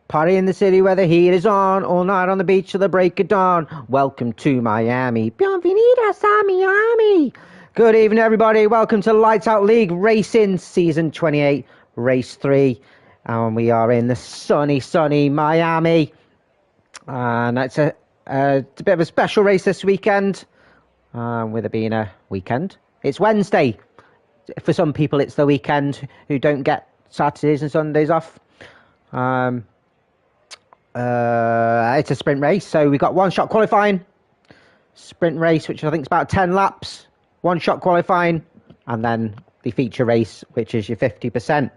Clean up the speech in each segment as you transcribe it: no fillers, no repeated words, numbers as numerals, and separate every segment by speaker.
Speaker 1: Party in the city where the heat is on, all night on the beach till the break of dawn. Welcome to Miami. Bienvenidos a Miami. Good evening, everybody. Welcome to Lights Out League Racing Season 28, Race 3. And we are in the sunny Miami. And it's a bit of a special race this weekend, with it being a weekend. It's Wednesday. For some people, it's the weekend who don't get Saturdays and Sundays off. It's a sprint race, so we've got one-shot qualifying, sprint race, which I think is about 10 laps, one-shot qualifying, and then the feature race, which is your 50%.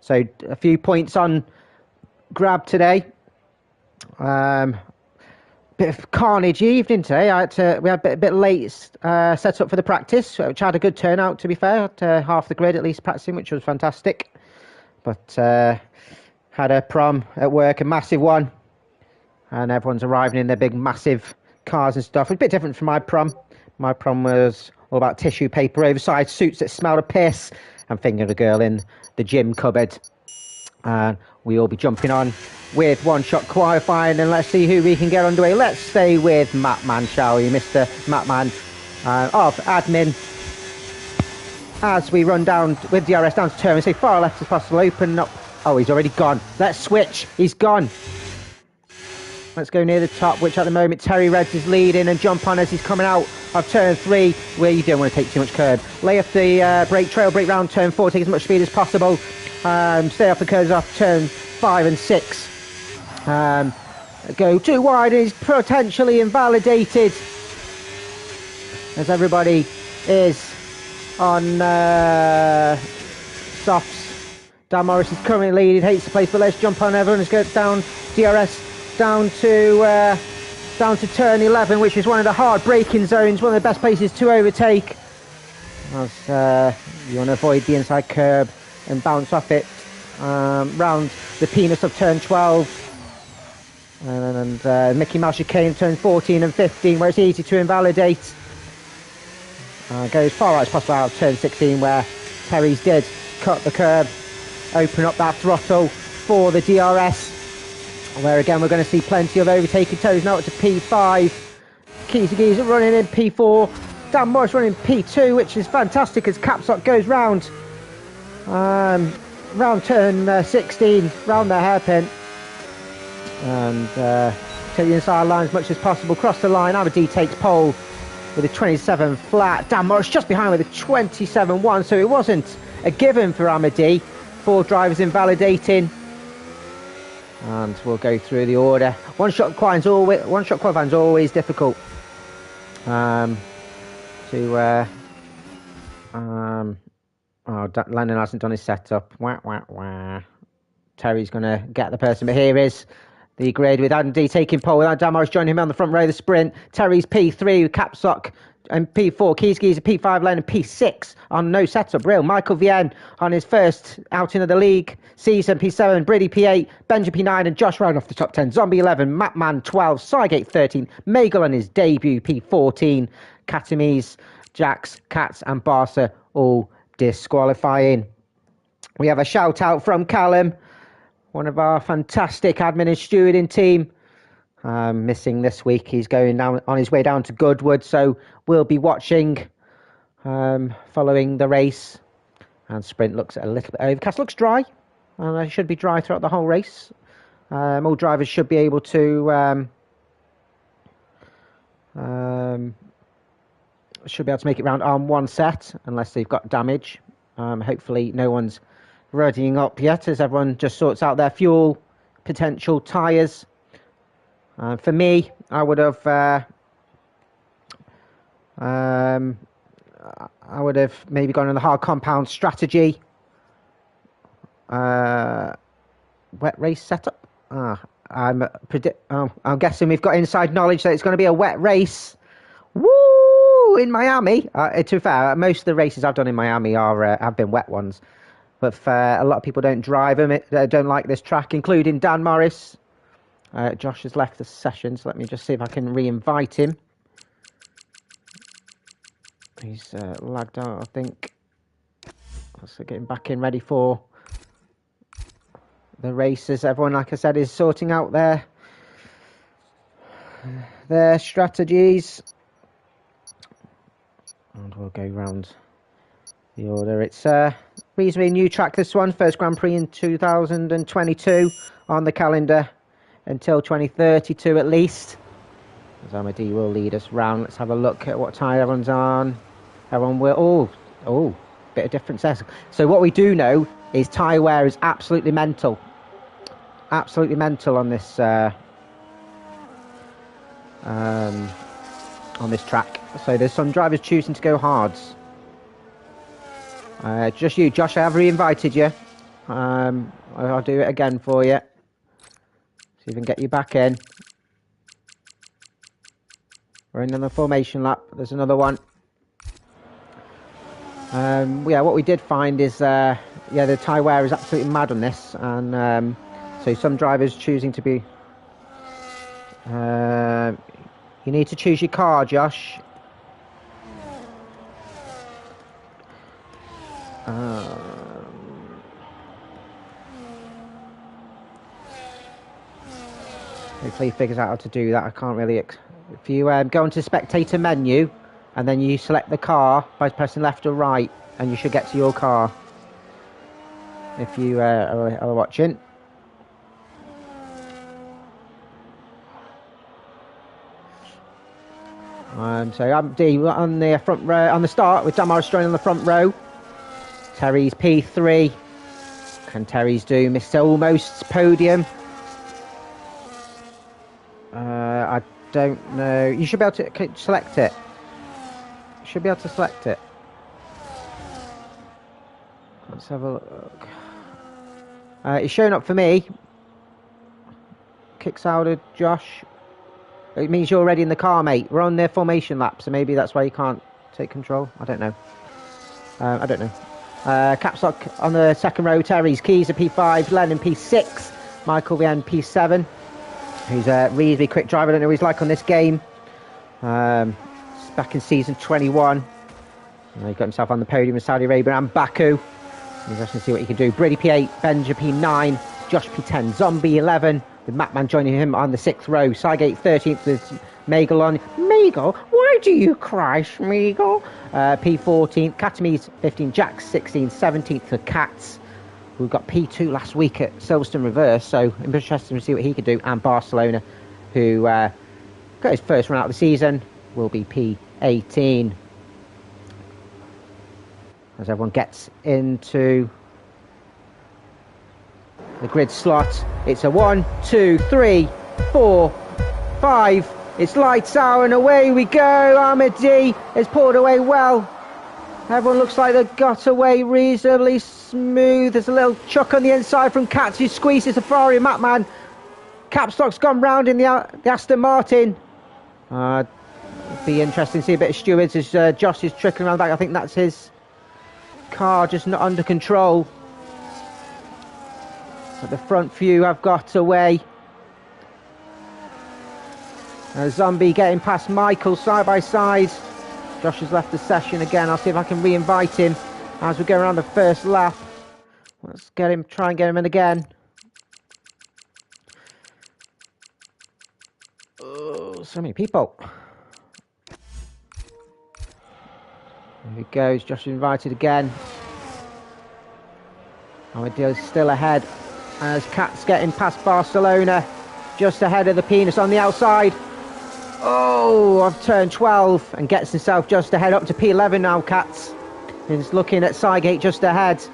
Speaker 1: So a few points on grab today. Bit of carnage evening today. We had a bit late set up for the practice, which had a good turnout, to be fair. Had half the grid at least practicing, which was fantastic. But had a prom at work, a massive one. And everyone's arriving in their big, massive cars and stuff. It's a bit different from my prom. My prom was all about tissue paper, oversized suits that smelled of piss, and fingered a girl in the gym cupboard. And we'll be jumping on with one-shot qualifying, and let's see who we can get underway. Let's stay with Mapman, shall we? Mr. Mapman of admin. As we run down with DRS down to turn, we say far left as possible, open up. Oh, he's already gone. Let's switch. He's gone. Let's go near the top, which at the moment Terry Reds is leading, and jump on as he's coming out of turn 3, where you don't want to take too much curb. Lay off the trail brake round turn 4, take as much speed as possible. Stay off the curves off turn 5 and 6. Go too wide, and he's potentially invalidated, as everybody is on softs. Dan Morris is currently leading, hates the place, but let's jump on everyone. Let's go down DRS down to turn 11, which is one of the hard braking zones, one of the best places to overtake. As you want to avoid the inside curb and bounce off it round the penis of turn 12. And Mickey Mouse chicane turns 14 and 15, where it's easy to invalidate. Go as far as possible out of turn 16, where Terry's did cut the curb, open up that throttle for the DRS, where again we're going to see plenty of overtaking. Terry's now up to P5. Keys are running in P4. Dan Morris running P2, which is fantastic as Capsock goes round turn 16, round the hairpin, and take the inside line as much as possible. Cross the line. Aberdeen takes pole with a 27 flat. Dan Morris just behind with a 27.1, so it wasn't a given for Amity. 4 drivers invalidating, and we'll go through the order. One-shot qualifying is always difficult. Lennon hasn't done his setup. Wah, wah, wah. Terry's going to get the person, but here is the grid with Adam D taking pole, without Dan Morris joining him on the front row of the sprint. Terry's P3, Capsock and P4, Keys a P5 lane, and P6 on no setup. Real Michael Vienne on his first outing of the league season, P7, Brady P8, Benji P9, and Josh round off the top 10. Zombie 11, Mapman 12, Cygate 13, Magel on his debut, P14, Catamise, Jax, Cats, and Barca all disqualifying. We have a shout out from Callum, one of our fantastic admin and stewarding team. Missing this week. He's going down on his way down to Goodwood, so we'll be watching, following the race. And sprint looks a little bit overcast. Looks dry, and it should be dry throughout the whole race. All drivers should be able to make it round on one set, unless they've got damage. Hopefully no one's readying up yet, as everyone just sorts out their fuel, potential tyres. For me, I would have maybe gone on the hard compound strategy. Wet race setup. I'm guessing we've got inside knowledge that it's going to be a wet race. Woo! In Miami. To be fair, most of the races I've done in Miami have been wet ones, but a lot of people don't drive them. Don't like this track, including Dan Morris. Josh has left the session, so let me just see if I can re-invite him. He's lagged out, I think. So getting back in, ready for the races. Everyone, like I said, is sorting out their strategies. And we'll go round the order. It's a reasonably new track, this one. First Grand Prix in 2022 on the calendar until 2032 at least. As Amadi will lead us round. Let's have a look at what tyre everyone's on. Everyone will... Oh, bit of difference there. So what we do know is tyre wear is absolutely mental. Absolutely mental on this track. So there's some drivers choosing to go hards. Just you, Josh. I have re-invited you. I'll do it again for you. See if we can get you back in. We're in on the formation lap. There's another one. Yeah, what we did find is, the tyre wear is absolutely mad on this, and so some drivers choosing to be. You need to choose your car, Josh. Hopefully he figures out how to do that. I can't really... If you go into the spectator menu and then you select the car by pressing left or right, and you should get to your car if you are watching. So I'm D on the front row, on the start with Dan Morris joining on the front row. Terry's P3. Can Terry's do Mr. Almost's podium? I don't know. You should be able to select it. You should be able to select it. Let's have a look. It's showing up for me. Kicks out of Josh. It means you're already in the car, mate. We're on the formation lap, so maybe that's why you can't take control. I don't know. Caps lock on the second row. Terry's Keys are P5, Lennon P6, Michael Vien P7. Who's a reasonably quick driver. I don't know what he's like on this game. Back in season 21. He got himself on the podium in Saudi Arabia and Baku. Interesting to see what he can do. Brady P8, Benja P9, Josh P10, Zombie 11, with Mattman joining him on the 6th row. Sygate 13th with Megal on. Megal? Why do you crash, Megal? P14th, Katamise 15, Jax 16, 17th for Cats, who got P2 last week at Silverstone Reverse, so I'm interested to see what he could do. And Barcelona, who got his first run out of the season, will be P18. As everyone gets into the grid slot, it's a 1, 2, 3, 4, 5. It's lights out and away we go. Amadi has pulled away well. Everyone looks like they've got away reasonably smooth. There's a little chuck on the inside from Katz, who squeezes the Ferrari. Mattman. Capstock's gone round in the Aston Martin. Be interesting to see a bit of stewards as Josh is trickling around the back. I think that's his car, just not under control. But the front few have got away. Zombie getting past Michael side by side. Josh has left the session again. I'll see if I can re-invite him as we go around the first lap. Let's get him, try and get him in again. Oh, so many people. There he goes. Josh is invited again. Amadio's still ahead as Cat's getting past Barcelona, just ahead of the Penis on the outside. Oh, I've turned 12 and gets himself just ahead up to P11 now, Katz. He's looking at Sygate just ahead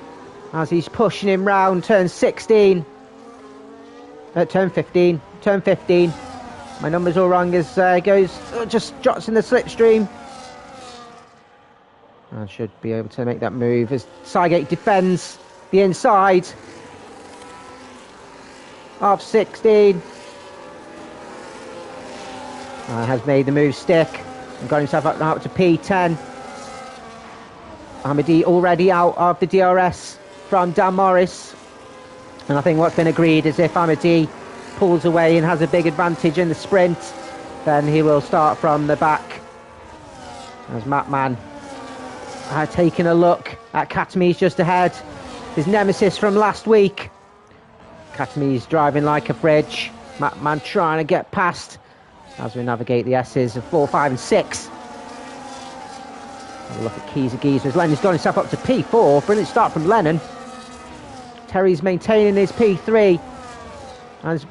Speaker 1: as he's pushing him round. Turn 16. Turn 15. Turn 15. My number's all wrong as goes, just jots in the slipstream. I should be able to make that move as Sygate defends the inside of 16. Has made the move stick and got himself up now to P10. Amadi already out of the DRS from Dan Morris. And I think what's been agreed is if Amadi pulls away and has a big advantage in the sprint, then he will start from the back. As Mattman taking a look at Katamise just ahead. His nemesis from last week. Katami's driving like a bridge. Matman trying to get past as we navigate the S's of 4, 5 and 6. Have a look at Giza. Lennon's got himself up to P4. Brilliant start from Lennon. Terry's maintaining his P3. And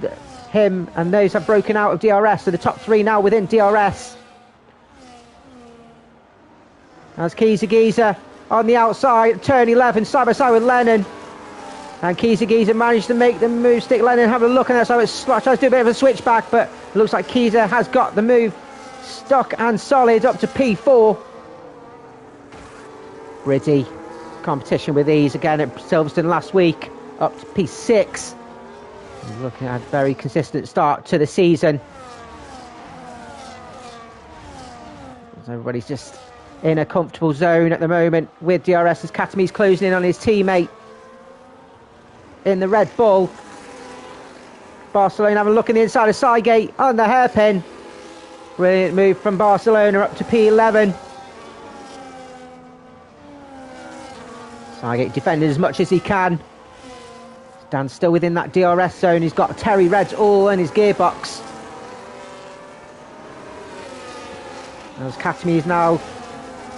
Speaker 1: him and those have broken out of DRS. So the top 3 now within DRS. As Giza on the outside, turn 11, side by side with Lennon. And Giza managed to make the move, stick Lennon, have a look, and that's how it's tries to do a bit of a switchback, but it looks like Giza has got the move stuck and solid up to P4. Briddy, competition with ease again at Silverstone last week, up to P6. Looking at a very consistent start to the season. So everybody's just in a comfortable zone at the moment with DRS as Katami's closing in on his teammate in the Red Bull. Barcelona having a look in the inside of Cygate on the hairpin. Brilliant move from Barcelona up to P11. Cygate defending as much as he can. Stands still within that DRS zone. He's got Terry Reds all in his gearbox. As Katami is now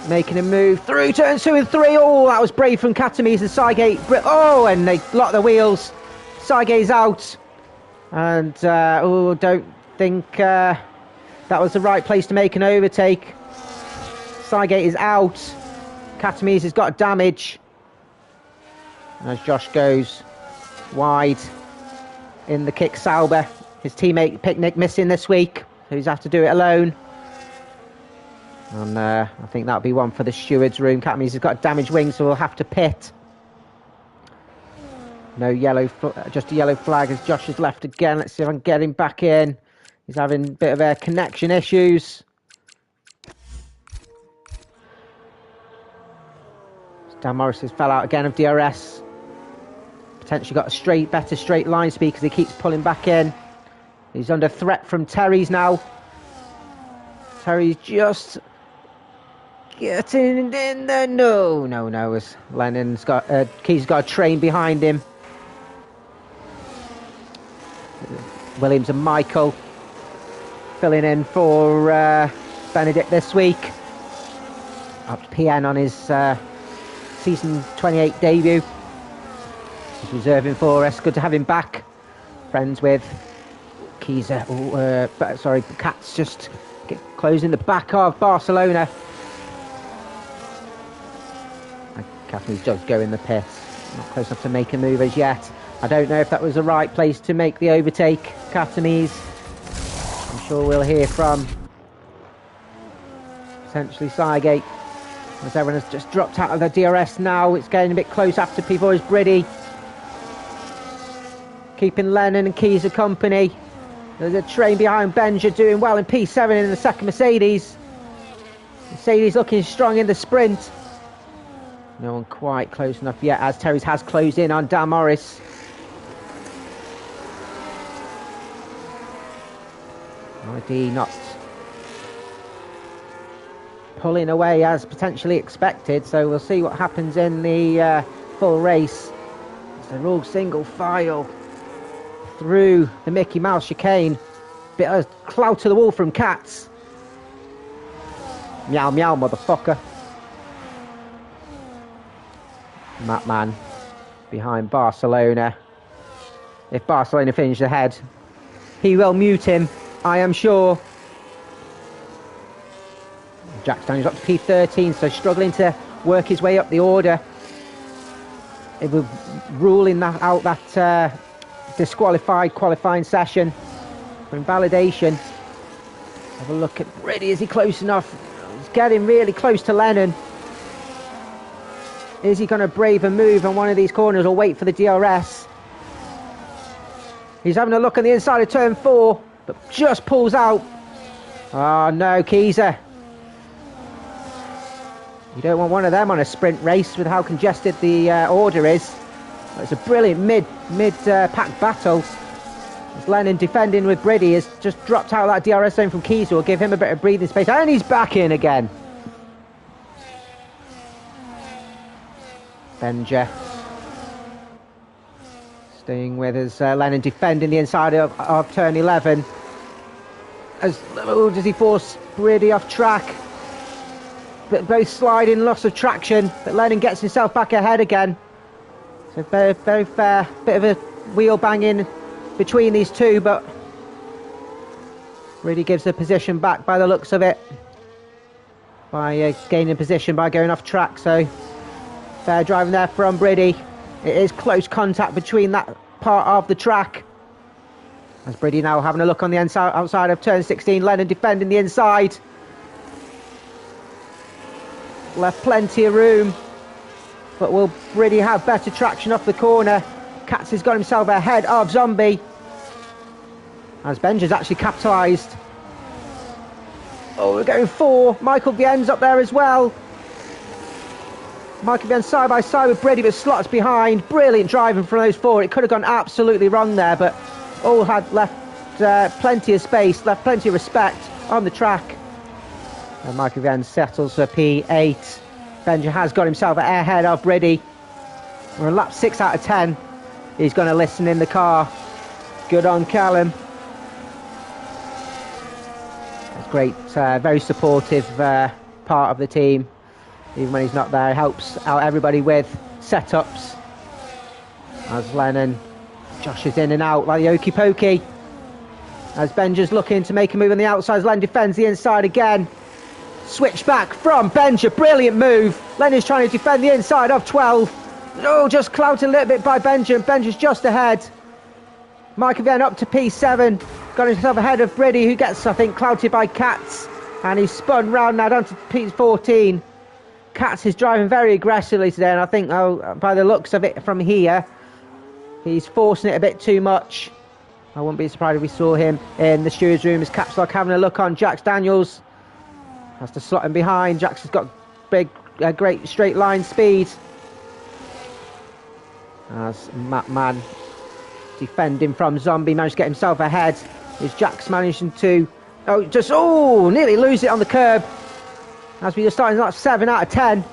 Speaker 1: making a move through turns 2 and 3. Oh, that was brave from Katami and Cygate. Oh, and they lock the wheels. Cygate's out. And, don't think that was the right place to make an overtake. Cygate is out. Katami's has got damage. As Josh goes wide in the kick Sauber. His teammate Picnic missing this week. So he's have to do it alone. And I think that'll be one for the steward's room. Katami's has got a damaged wing, so we'll have to pit. No yellow, just a yellow flag as Josh is left again. Let's see if I can get him back in. He's having a bit of connection issues. Dan Morris has fell out again of DRS. Potentially got a better straight line speed because he keeps pulling back in. He's under threat from Terry's now. Terry's just getting in there. No. As Lennon's got Key's got a train behind him. Williams and Michael filling in for Benedict this week. Up to PN on his season 28 debut. He's reserving for us. Good to have him back. Friends with Kiza. Cats just closing the back of Barcelona. Katami's just go in the pit. Not close enough to make a move as yet. I don't know if that was the right place to make the overtake. Katami's. I'm sure we'll hear from potentially Cygate. As everyone has just dropped out of the DRS now. It's getting a bit close after P4 is Briddy. Keeping Lennon and Keys a company. There's a train behind Benja doing well in P7 in the second Mercedes. Mercedes looking strong in the sprint. No one quite close enough yet as Terry's has closed in on Dan Morris. ID not pulling away as potentially expected, so we'll see what happens in the full race. They're all single file through the Mickey Mouse chicane. Bit of clout to the wall from Cats. Meow meow motherfucker. Matman behind Barcelona. If Barcelona finish ahead, he will mute him, I am sure. Jack Daniels up to P13, so struggling to work his way up the order. It will ruling out that disqualified qualifying session for invalidation. Have a look at Briddy. Is he close enough? He's getting really close to Lennon. Is he going to brave a move on one of these corners or wait for the DRS? He's having a look on the inside of turn 4, but just pulls out. Oh no, Kiza. You don't want one of them on a sprint race with how congested the order is. It's a brilliant mid-pack battle. As Lennon defending with Briddy has just dropped out of that DRS zone from Kiza, will give him a bit of breathing space. And he's back in again. Benja Staying with us, Lennon defending the inside of turn 11. Does he force Brady off track? But both sliding, loss of traction, but Lennon gets himself back ahead again. So very, very fair. Bit of a wheel banging between these two, but really gives the position back by the looks of it. By gaining position by going off track, so fair driving there from Brady. It is close contact between that part of the track. As Brady now having a look on the outside of turn 16, Lennon defending the inside. Left plenty of room, but will Brady have better traction off the corner? Katz has got himself ahead of Zombie, as Benja's actually capitalised. Oh, we're going 4. Michael Vienne's up there as well. Michael Vienne side by side with Brady, but slots behind. Brilliant driving from those 4. It could have gone absolutely wrong there, but all had left plenty of space, left plenty of respect on the track. And Michael Vienne settles for P8. Benja has got himself ahead of Brady. We're on lap 6 out of 10. He's going to listen in the car. Good on Callum. That's great, very supportive part of the team. Even when he's not there, he helps out everybody with setups. As Lennon, Josh is in and out like the okey pokey. As Benja's looking to make a move on the outside, as Lennon defends the inside again. Switch back from Benja, brilliant move. Lennon's trying to defend the inside of 12. Oh, just clouted a little bit by Benja, and Benja's just ahead. Michael Vienne up to P7. Got himself ahead of Brady, who gets, I think, clouted by Katz. And he's spun round now down to P14. Katz is driving very aggressively today, and I think, by the looks of it from here, he's forcing it a bit too much. I wouldn't be surprised if we saw him in the steward's room as Capslock having a look on Jax Daniels. Has to slot him behind. Jax has got great straight line speed. As Matt Mann defending from Zombie, managed to get himself ahead. Is Jax managing to nearly lose it on the curb. As we are starting at 7 out of 10.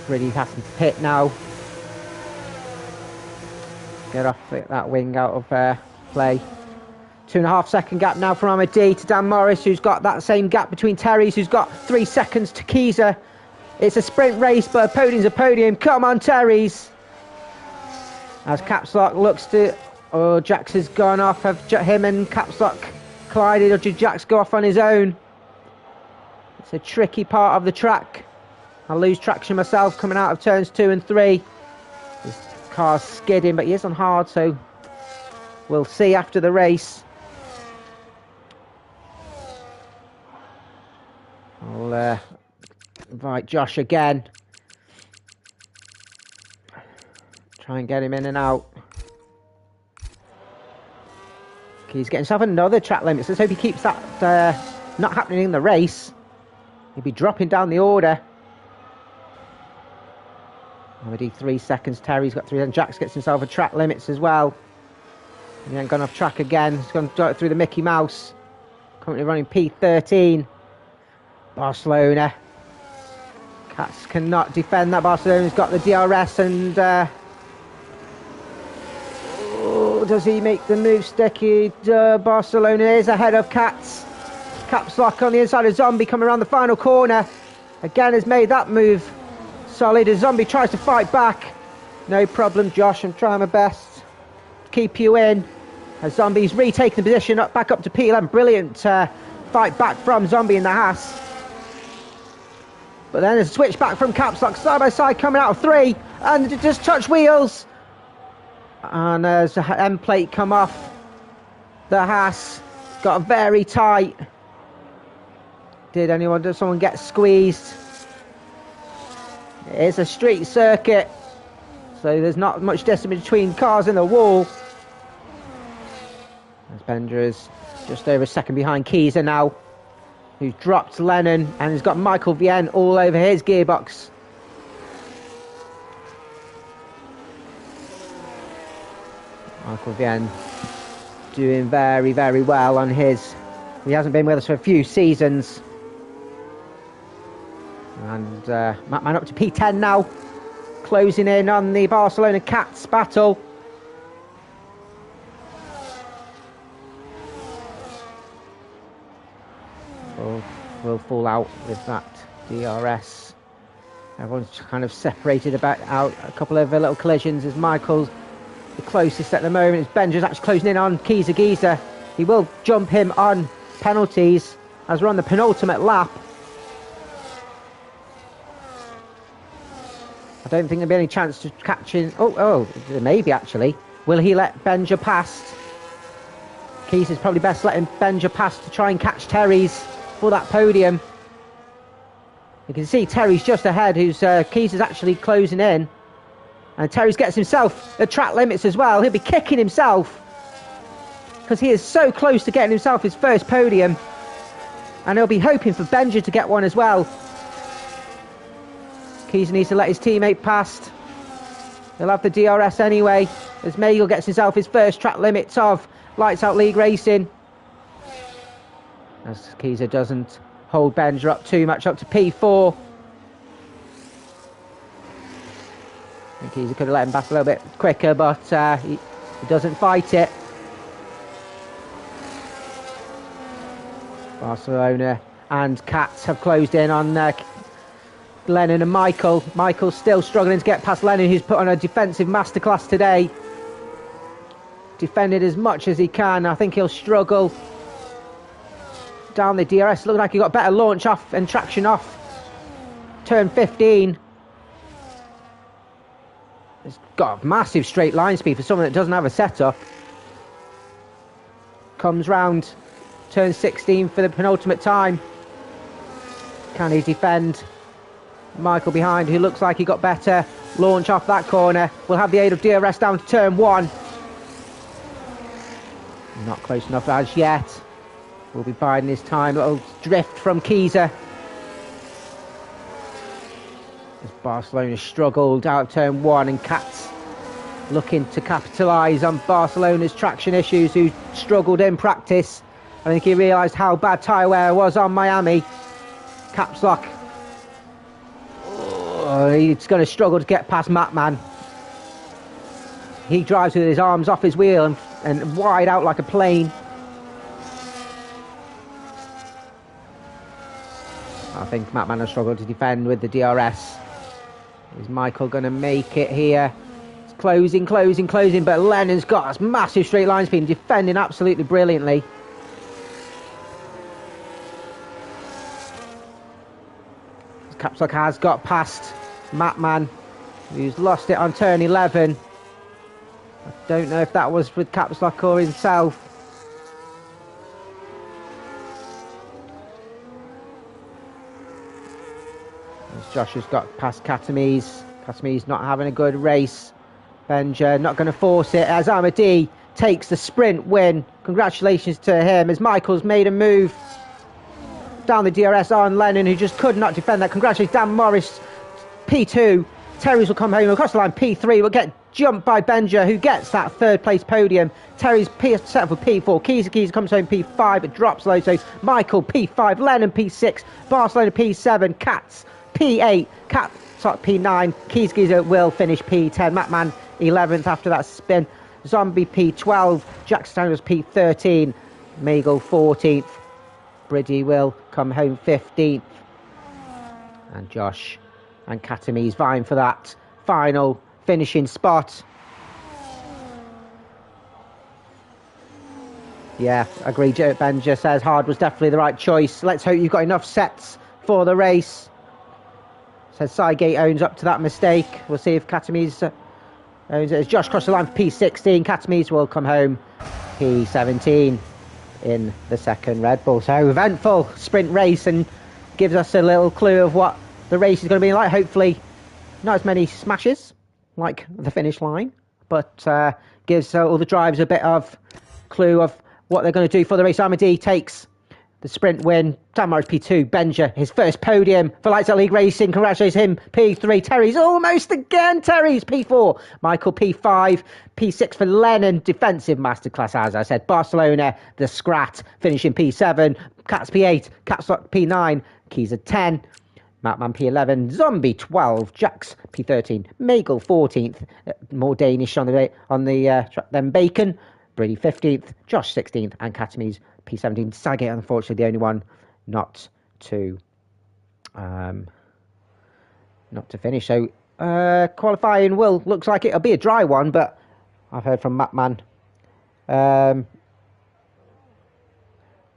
Speaker 1: Really having to pit now. Get off that wing out of play. 2.5 second gap now from Amadi to Dan Morris, who's got that same gap between Terry's, who's got 3 seconds to Keezer. It's a sprint race, but a podium's a podium. Come on, Terry's. As Capslock looks to... Oh, Jax has gone off. Have him and Capslock collided, or did Jax go off on his own? It's a tricky part of the track. I lose traction myself coming out of turns 2 and 3. His car's skidding, but he is on hard, so we'll see after the race. I'll invite Josh again. Try and get him in and out. He's getting himself another track limit. Let's hope he keeps that not happening in the race. He'll be dropping down the order. Already 3 seconds. Terry's got 3, and Jax gets himself a track limits as well. He ain't gone off track again. He's gone through the Mickey Mouse. Currently running P13. Barcelona. Katz cannot defend that. Barcelona's got the DRS, and does he make the move sticky? Barcelona is ahead of Katz. Capslock on the inside of Zombie coming around the final corner. Again has made that move solid as Zombie tries to fight back. No problem, Josh. I'm trying my best to keep you in. As Zombie's retaking the position back up to P11. Brilliant fight back from Zombie in the Haas. But then there's a switch back from Capslock side by side coming out of 3. And just touch wheels. And as the end plate come off, the Haas got very tight. Did someone get squeezed? It's a street circuit, so there's not much distance between cars in the wall. As Bender is just over a second behind Keezer now, who's dropped Lennon, and he's got Michael Vienne all over his gearbox. Michael Vienne doing very, very well on his. He hasn't been with us for a few seasons. And Matt Man up to P10 now. closing in on the Barcelona Cats battle. Will fall out with that DRS. Everyone's kind of separated out a couple of little collisions as Michael's the closest at the moment. As Benja's actually closing in on Giza. He will jump him on penalties as we're on the penultimate lap. I don't think there'll be any chance to catch him. Oh, there may be actually. Will he let Benja past? Giza's probably best letting Benja past to try and catch Terry's for that podium. You can see Terry's just ahead, who's Giza's actually closing in. And Terry's gets himself at track limits as well. He'll be kicking himself because he is so close to getting himself his first podium. And he'll be hoping for Benja to get one as well. Giza needs to let his teammate past. He'll have the DRS anyway, as Magel gets himself his first track limits of Lights Out League Racing. As Giza doesn't hold Benja up too much, up to P4. I think Giza could have let him back a little bit quicker, but he doesn't fight it. Barcelona and Cats have closed in on Lennon and Michael. Michael's still struggling to get past Lennon, who's put on a defensive masterclass today. Defended as much as he can. I think he'll struggle down the DRS. Looks like he got better launch off and traction off turn 15. He's got a massive straight line speed for someone that doesn't have a setup. Comes round turn 16 for the penultimate time. Can he defend? Michael behind, who looks like he got better launch off that corner. We'll have the aid of DRS down to turn 1. Not close enough as yet. We'll be biding his time. A little drift from Giza. As Barcelona struggled out of turn 1, and Cats looking to capitalise on Barcelona's traction issues, who struggled in practice. I think he realised how bad tyre wear was on Miami. Caps lock. Oh, he's going to struggle to get past Matman. He drives with his arms off his wheel and wide out like a plane. I think Matman has struggled to defend with the DRS. Is Michael going to make it here? It's closing, but Lennon's got a massive straight line speed, defending absolutely brilliantly. Capslock has got past Matman, who's lost it on turn 11. I don't know if that was with Capslock or himself. As Josh has got past Katamise. Katamise not having a good race. Benja not going to force it as Amadi takes the sprint win. Congratulations to him as Michael's made a move down the DRS on Lennon, who just could not defend that. Congratulations, Dan Morris, P2. Terry's will come home across the line, P3. Will get jumped by Benja, who gets that third place podium. Terry's set up for P4. Giza comes home P5, but drops low. So Michael P5, Lennon P6, Barcelona P7, Cats P8, Cats P9. Giza will finish P10. Matman 11th after that spin. Zombie P12, Jackson was P13, Magel 14th. Bridgie will come home 15th. And Josh and Katamise vying for that final finishing spot. Yeah, agreed. Benja says hard was definitely the right choice. Let's hope you've got enough sets for the race. Says Sygate owns up to that mistake. We'll see if Katamise owns it. As Josh crossed the line for P16, Katamise will come home P17 in the second Red Bull. So eventful sprint race, and gives us a little clue of what the race is going to be like. Hopefully not as many smashes like the finish line, but gives all the drivers a bit of clue of what they're going to do for the race. Amadi takes the sprint win. Dan Morris P2. Benja, his first podium for Lights Out League Racing. Congratulations him. P3. Terry's almost again. Terry's P4. Michael P5. P6 for Lennon. Defensive masterclass, as I said. Barcelona, the Scrat, finishing P7. Cats P8. Caps Lock P9. Giza 10. Matman P11, Zombie 12, Jax P13, Magel 14th, more Danish on the track than Bacon, Brady 15th, Josh 16th, and Katamise P17. Saget, unfortunately, the only one not to finish. So qualifying looks like it'll be a dry one, but I've heard from Matman.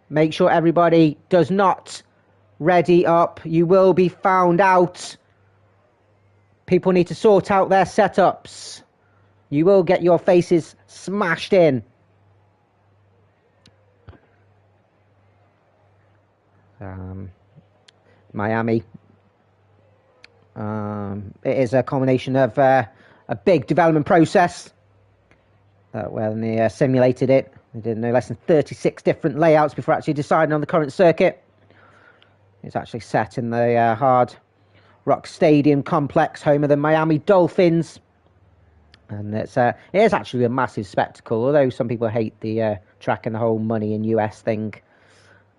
Speaker 1: Make sure everybody does not ready up. You will be found out. People need to sort out their setups. You will get your faces smashed in. Miami. It is a combination of a big development process. When they simulated it, they did no less than 36 different layouts before actually deciding on the current circuit. It's actually set in the Hard Rock Stadium complex, home of the Miami Dolphins. And it is actually a massive spectacle, although some people hate the track and the whole money in US thing.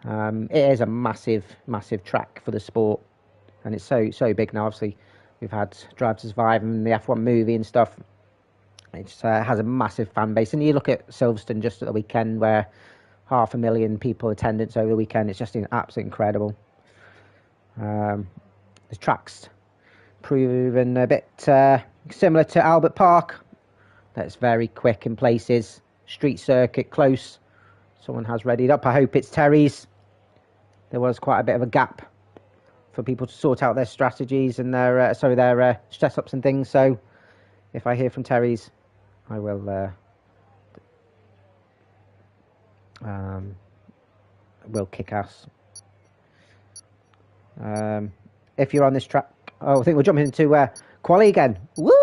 Speaker 1: It is a massive, massive track for the sport. And it's so big now. Obviously, we've had Drive to Survive and the F1 movie and stuff. It just, has a massive fan base. And you look at Silverstone just at the weekend, where 500,000 people attendance over the weekend. It's just absolutely incredible. The track's proven a bit similar to Albert Park. That's very quick in places. Street circuit, close. Someone has readied up. I hope it's Terry's. There was quite a bit of a gap for people to sort out their strategies and their setups and things. So if I hear from Terry's, I will kick ass. If you're on this track, I think we're jumping into quali again. Woo!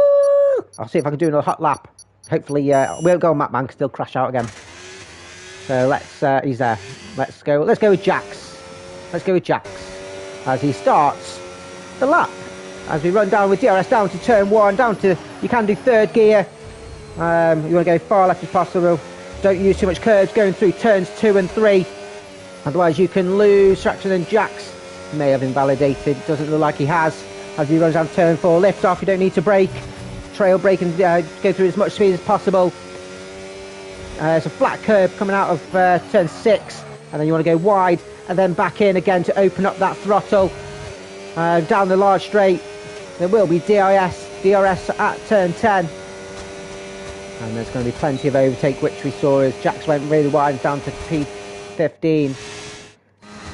Speaker 1: I'll see if I can do another hot lap. Hopefully, we'll go on Matman, because they'll crash out again. So let's, he's there. Let's go with Jax. Let's go with Jax as he starts the lap. As we run down with DRS down to turn 1, down to, you can do third gear. You want to go far left as possible. Don't use too much curves going through turns 2 and 3. Otherwise you can lose traction, and Jax may have invalidated. Doesn't look like he has. As he runs down turn 4, lift off, you don't need to brake. Trail brake and go through as much speed as possible. It's a flat curve coming out of turn 6, and then you want to go wide and then back in again to open up that throttle. Down the large straight, there will be DRS at turn 10. And there's going to be plenty of overtake, which we saw as Jax went really wide down to P15.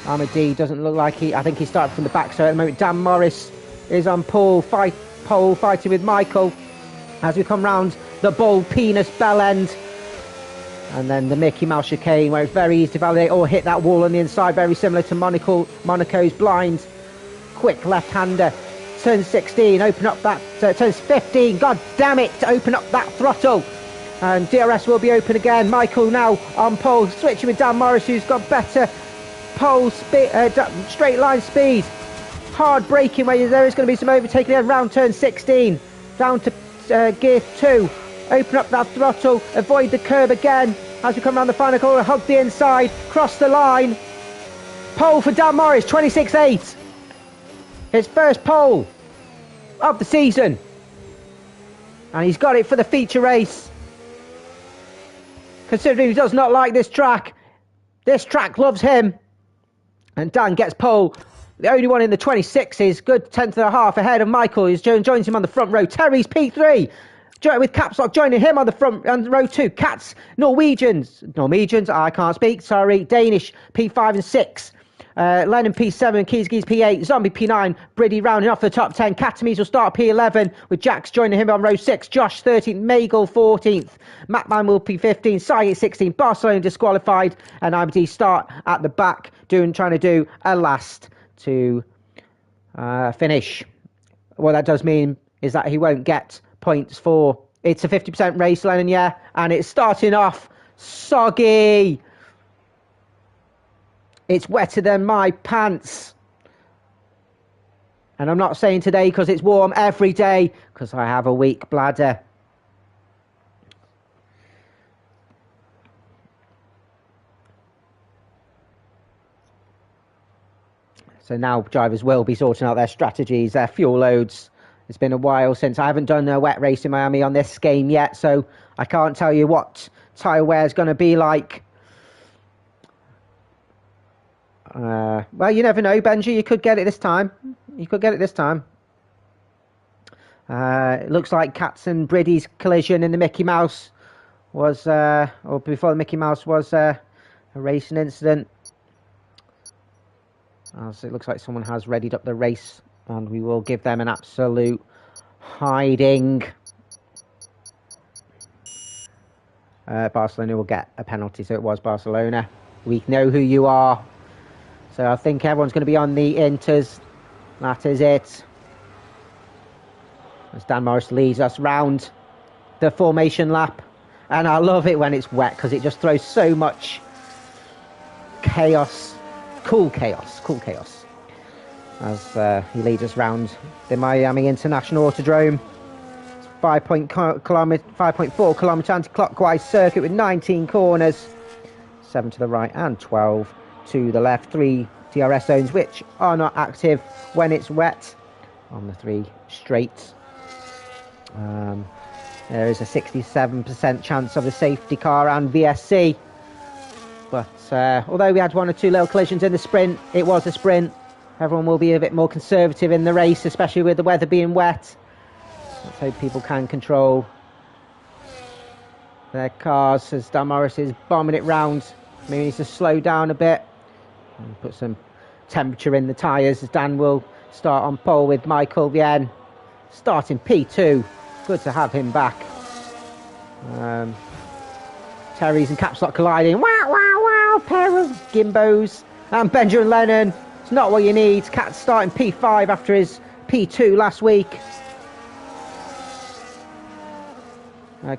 Speaker 1: Armady doesn't look like I think he started from the back, so at the moment Dan Morris is on pole fighting with Michael as we come round the Bull Penis Bell End. And then the Mickey Mouse chicane, where it's very easy to validate or hit that wall on the inside, very similar to Monaco's blind. Quick left-hander. Turn 16, open up that, turn 15, god damn it, to open up that throttle. And DRS will be open again. Michael now on pole, switching with Dan Morris, who's got better pole speed, straight line speed. Hard braking, where there is going to be some overtaking around turn 16. Down to gear 2. Open up that throttle, avoid the curb again. As we come around the final corner, hug the inside, cross the line. Pole for Dan Morris, 26.8. His first pole of the season. And he's got it for the feature race. Considering he does not like this track loves him. And Dan gets pole. The only one in the 26s, good 10th and a half ahead of Michael, who joins him on the front row. Terry's P3. With Caps Lock joining him on the front on row 2. Cats, Norwegians, I can't speak, sorry. Danish, P5 and 6. Lennon P7, Keys P8, Zombie P9, Briddy rounding off the top 10. Katamise will start P11 with Jax joining him on row 6. Josh 13th, Magel 14th. Matman will P15, Saget 16th, Barcelona disqualified, and IMD start at the back, trying to do a last to finish. What that does mean is that he won't get points for, it's a 50% race, Lennon, yeah, and it's starting off soggy. It's wetter than my pants. And I'm not saying today because it's warm, every day because I have a weak bladder. So now drivers will be sorting out their strategies, their fuel loads. It's been a while since I haven't done a wet race in Miami on this game yet, so I can't tell you what tyre wear is going to be like. Well, you never know, Benji. You could get it this time. You could get it this time. It looks like Katz and Briddy's collision in the Mickey Mouse was, or before the Mickey Mouse was a racing incident. So it looks like someone has readied up the race, and we will give them an absolute hiding. Barcelona will get a penalty, so it was Barcelona. We know who you are. So I think everyone's going to be on the inters. That is it. As Dan Morris leads us round the formation lap. And I love it when it's wet, because it just throws so much chaos. Cool chaos. As he leads us round the Miami International Autodrome. It's 5.4 kilometre anti-clockwise circuit with 19 corners. 7 to the right and 12 to the left. 3 DRS zones which are not active when it's wet on the 3 straights. There is a 67% chance of a safety car and VSC. But although we had 1 or 2 little collisions in the sprint, it was a sprint. Everyone will be a bit more conservative in the race, especially with the weather being wet. Let's hope people can control their cars as Dan Morris is bombing it round. Maybe he needs to slow down a bit and put some temperature in the tyres, as Dan will start on pole with Michael Vien starting P2. Good to have him back. Terry's and Caps Lock colliding. Wow, wow, wow. Pair of gimbos. And Benjamin Lennon. It's not what you need. Cat starting P5 after his P2 last week.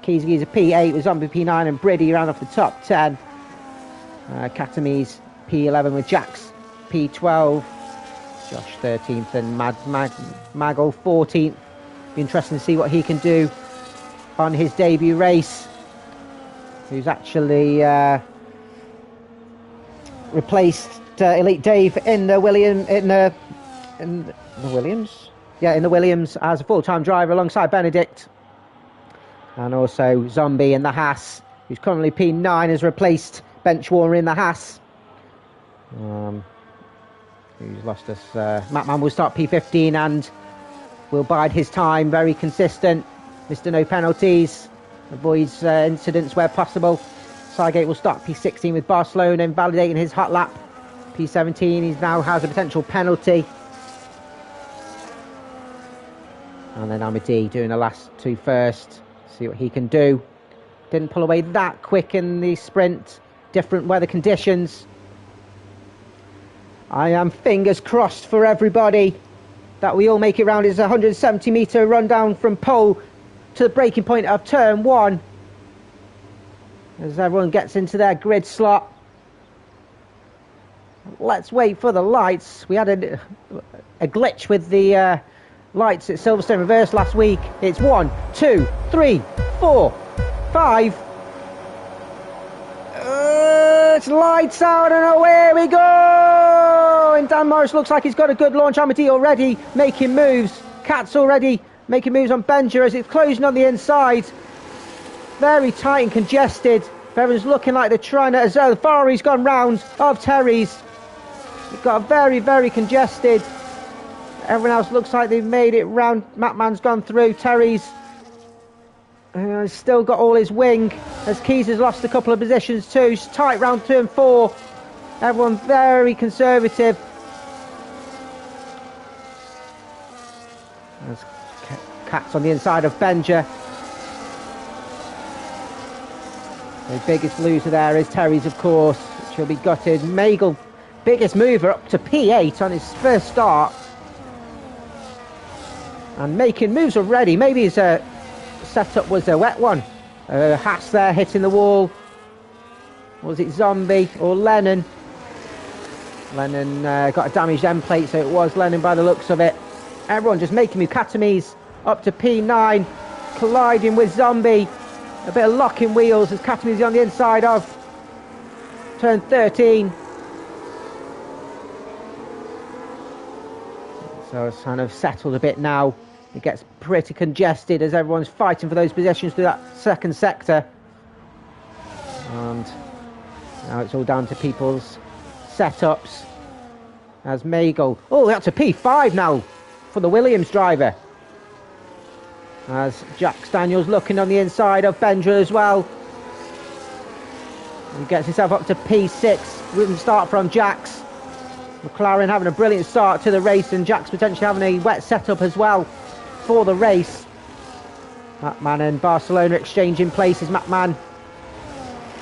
Speaker 1: Keys a P8 with Zombie P9 and Briddy round off the top 10. Katamis P11 with Jax P12. Josh 13th and Maggle 14th. Be interesting to see what he can do on his debut race. Who's actually replaced Elite Dave in the Williams as a full-time driver alongside Benedict, and also Zombie in the Haas, who's currently P9, has replaced Benchwarmer in the Haas. Who's lost us? Mattman will start P15 and will bide his time. Very consistent. Mr. No penalties. Avoids incidents where possible. Sygate will start P16 with Barcelona, invalidating his hot lap. P17, he now has a potential penalty. And then Amadi doing the last 2 first. See what he can do. Didn't pull away that quick in the sprint. Different weather conditions. I am fingers crossed for everybody that we all make it round. It's a 170 metre run down from pole to the breaking point of turn 1. As everyone gets into their grid slot. Let's wait for the lights. We had a glitch with the lights at Silverstone Reverse last week. It's 1, 2, 3, 4, 5. It's lights out and away we go! And Dan Morris looks like he's got a good launch. Amadi already making moves. Cat's already making moves on Benja as it's closing on the inside. Very tight and congested. Everyone's looking like they're trying to... As Ferrari's gone round of Terry's. You've got very, very congested. Everyone else looks like they've made it round. Mattman's gone through. Terry's still got all his wing. As Keys has lost a couple of positions too. It's tight round turn 4. Everyone very conservative. As Cat's on the inside of Benja. The biggest loser there is Terry's, of course, which will be gutted. Magel, biggest mover, up to P8 on his first start. And making moves already. Maybe his setup was a wet one. Haas there hitting the wall. Was it Zombie or Lennon? Lennon got a damaged end plate, so it was Lennon by the looks of it. Everyone just making moves. Katamis up to P9, colliding with Zombie. A bit of locking wheels as Katamis on the inside of turn 13. So it's kind of settled a bit now. It gets pretty congested as everyone's fighting for those positions through that second sector. And now it's all down to people's setups. As Magel, oh, that's a P5 now for the Williams driver. As Jax Daniels looking on the inside of Benja as well. He gets himself up to P6. Wouldn't start from Jax. McLaren having a brilliant start to the race, and Jax potentially having a wet setup as well for the race. Mattman and Barcelona exchanging places. Mattman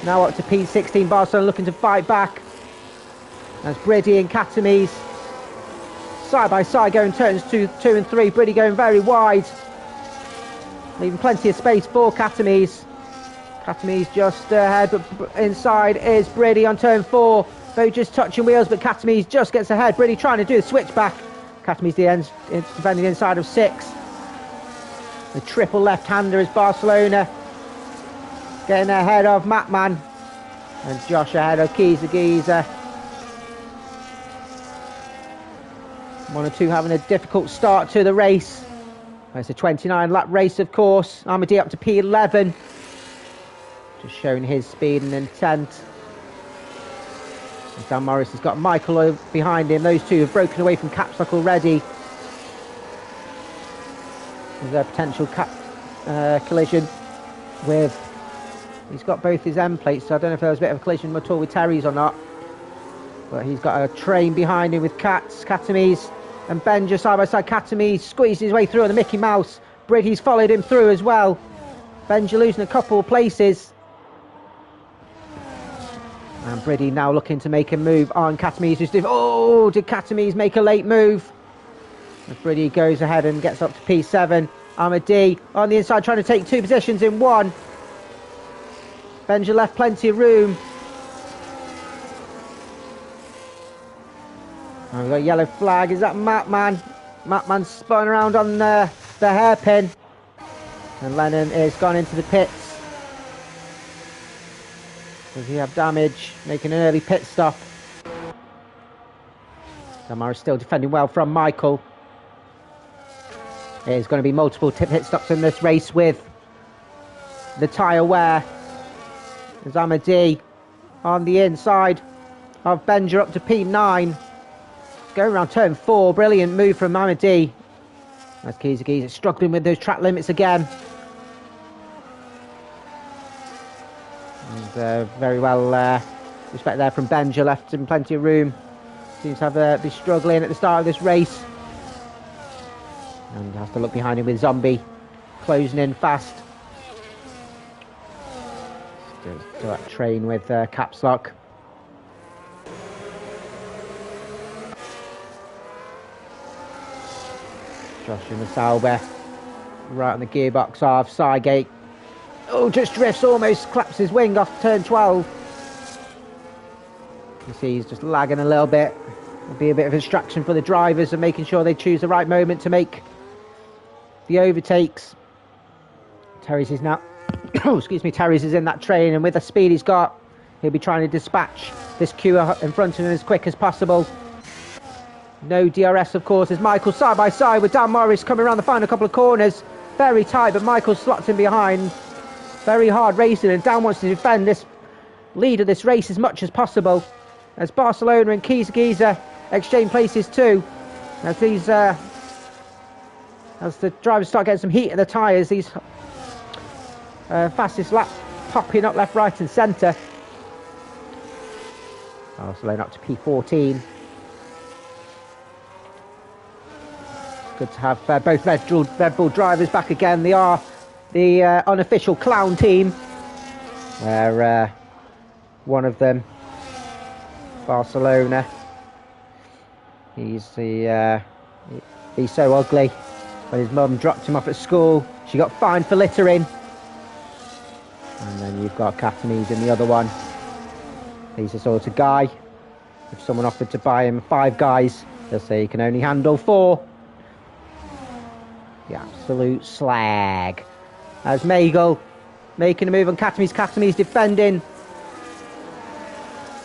Speaker 1: now up to P16. Barcelona looking to fight back. As Briddy and Katamise side by side going turns 2 and 3. Briddy going very wide, leaving plenty of space for Katamise. Katamise just ahead, but inside is Briddy on turn 4. Both just touching wheels, but Katamise just gets ahead. Briddy trying to do the switchback. Katamise the ends defending inside of 6. The triple left-hander is Barcelona getting ahead of Mattman, and Josh ahead of Giza. 1 or 2 having a difficult start to the race. It's a 29 lap race, of course. Amadi up to P11, just showing his speed and intent. Dan Morris has got Michael behind him. Those two have broken away from caps lock already. There's a potential collision with... He's got both his end plates, so I don't know if there was a bit of a collision at all with Terry's or not. But he's got a train behind him with Katamise and Benja side by side. Katamise squeezed his way through on the Mickey Mouse. Briddy's followed him through as well. Benja losing a couple of places. And Briddy now looking to make a move on Katamise. Oh, did Katamise make a late move? As Briddy goes ahead and gets up to P7. Amadi on the inside trying to take 2 positions in 1. Benja left plenty of room. And we've got a yellow flag. Is that Mattman? Mattman spun around on the hairpin. And Lennon is gone into the pits. Does he have damage? Making an early pit stop. Damar is still defending well from Michael. There's going to be multiple pit stops in this race with the tyre wear. There's Amadi on the inside of Benja up to P9. Going around turn 4. Brilliant move from Amadi. As Giza struggling with those track limits again. And very well respect there from Benja, left him plenty of room. Seems to have be struggling at the start of this race. And has to look behind him with Zombie closing in fast. Do that train with caps lock. Josh in the Sauber, right on the gearbox of Sygate. Oh, just drifts, almost claps his wing off turn 12. You see he's just lagging a little bit. It'll be a bit of a distraction for the drivers and making sure they choose the right moment to make the overtakes. Terry's is now, excuse me, Terry's is in that train, and with the speed he's got, he'll be trying to dispatch this queue in front of him as quick as possible. No DRS, of course, as Michael side by side with Dan Morris coming around the final couple of corners. Very tight, but Michael slots in behind. Very hard racing, and Dan wants to defend this lead of this race as much as possible. As Barcelona and Giza exchange places too. As these, as the drivers start getting some heat in the tyres, these fastest lap popping up left, right, and centre. Barcelona up to P14. Good to have both Red Bull drivers back again. They are the unofficial clown team, where one of them, Barcelona, he's so ugly. When his mum dropped him off at school, she got fined for littering. And then you've got Katamise in the other one. He's the sort of guy, if someone offered to buy him 5 guys, he'll say he can only handle 4. The absolute slag. As Magel making a move on Katamise. Katamise defending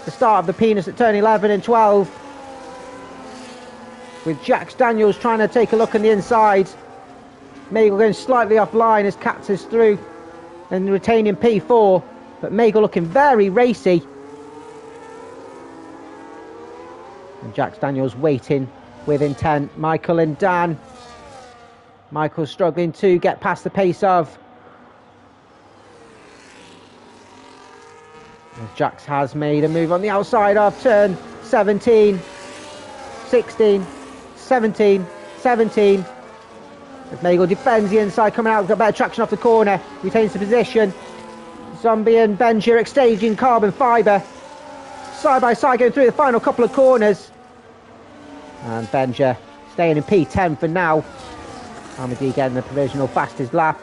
Speaker 1: the start of the penis at turn 11 and 12. with Jax Daniels trying to take a look on the inside. Magel going slightly offline as Katz is through and retaining P4, but Magel looking very racy. And Jax Daniels waiting with intent. Michael and Dan. Michael struggling to get past the pace of. As Jax has made a move on the outside of turn 17, 16, 17, 17. As Magel defends the inside, coming out, got better traction off the corner, retains the position. Zombie and Benji exchanging carbon fibre. Side by side going through the final couple of corners. And Benja staying in P10 for now. Amity getting the provisional fastest lap.